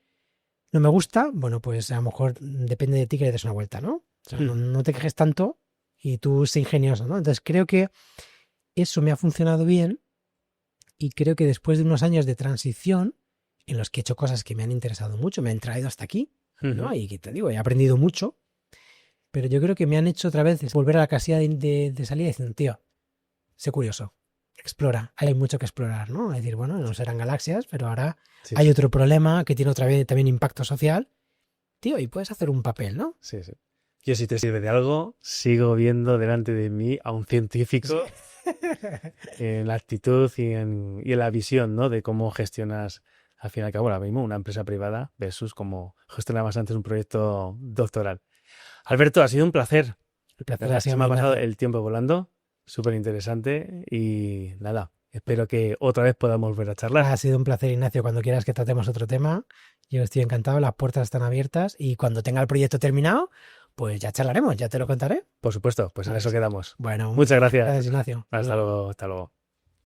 S1: No me gusta, bueno, pues a lo mejor depende de ti que le des una vuelta, ¿no? O sea, no te quejes tanto y tú sé ingenioso, ¿no? Entonces creo que eso me ha funcionado bien y creo que después de unos años de transición en los que he hecho cosas que me han interesado mucho, me han traído hasta aquí, ¿no? Y que te digo, he aprendido mucho, pero yo creo que me han hecho otra vez volver a la casilla de salida diciendo, tío, sé curioso, explora, hay mucho que explorar, ¿no? Es decir, bueno, no serán galaxias, pero ahora hay otro problema que tiene otra vez también impacto social, tío, y puedes hacer un papel, ¿no?
S3: Sí. Yo, si te sirve de algo, sigo viendo delante de mí a un científico en la actitud y en la visión, ¿no? De cómo gestionas, al fin y al cabo, ahora mismo una empresa privada versus cómo gestionabas antes un proyecto doctoral. Alberto, ha sido un placer.
S1: El placer ha sido
S3: Se me ha pasado el tiempo volando, súper interesante y nada, espero que otra vez podamos volver a charlar.
S1: Ha sido un placer, Ignacio. Cuando quieras que tratemos otro tema, yo estoy encantado, las puertas están abiertas y cuando tenga el proyecto terminado, pues ya charlaremos, ya te lo contaré.
S3: Por supuesto, pues en eso quedamos.
S1: Bueno,
S3: muchas gracias.
S1: Gracias, Ignacio.
S3: Hasta luego.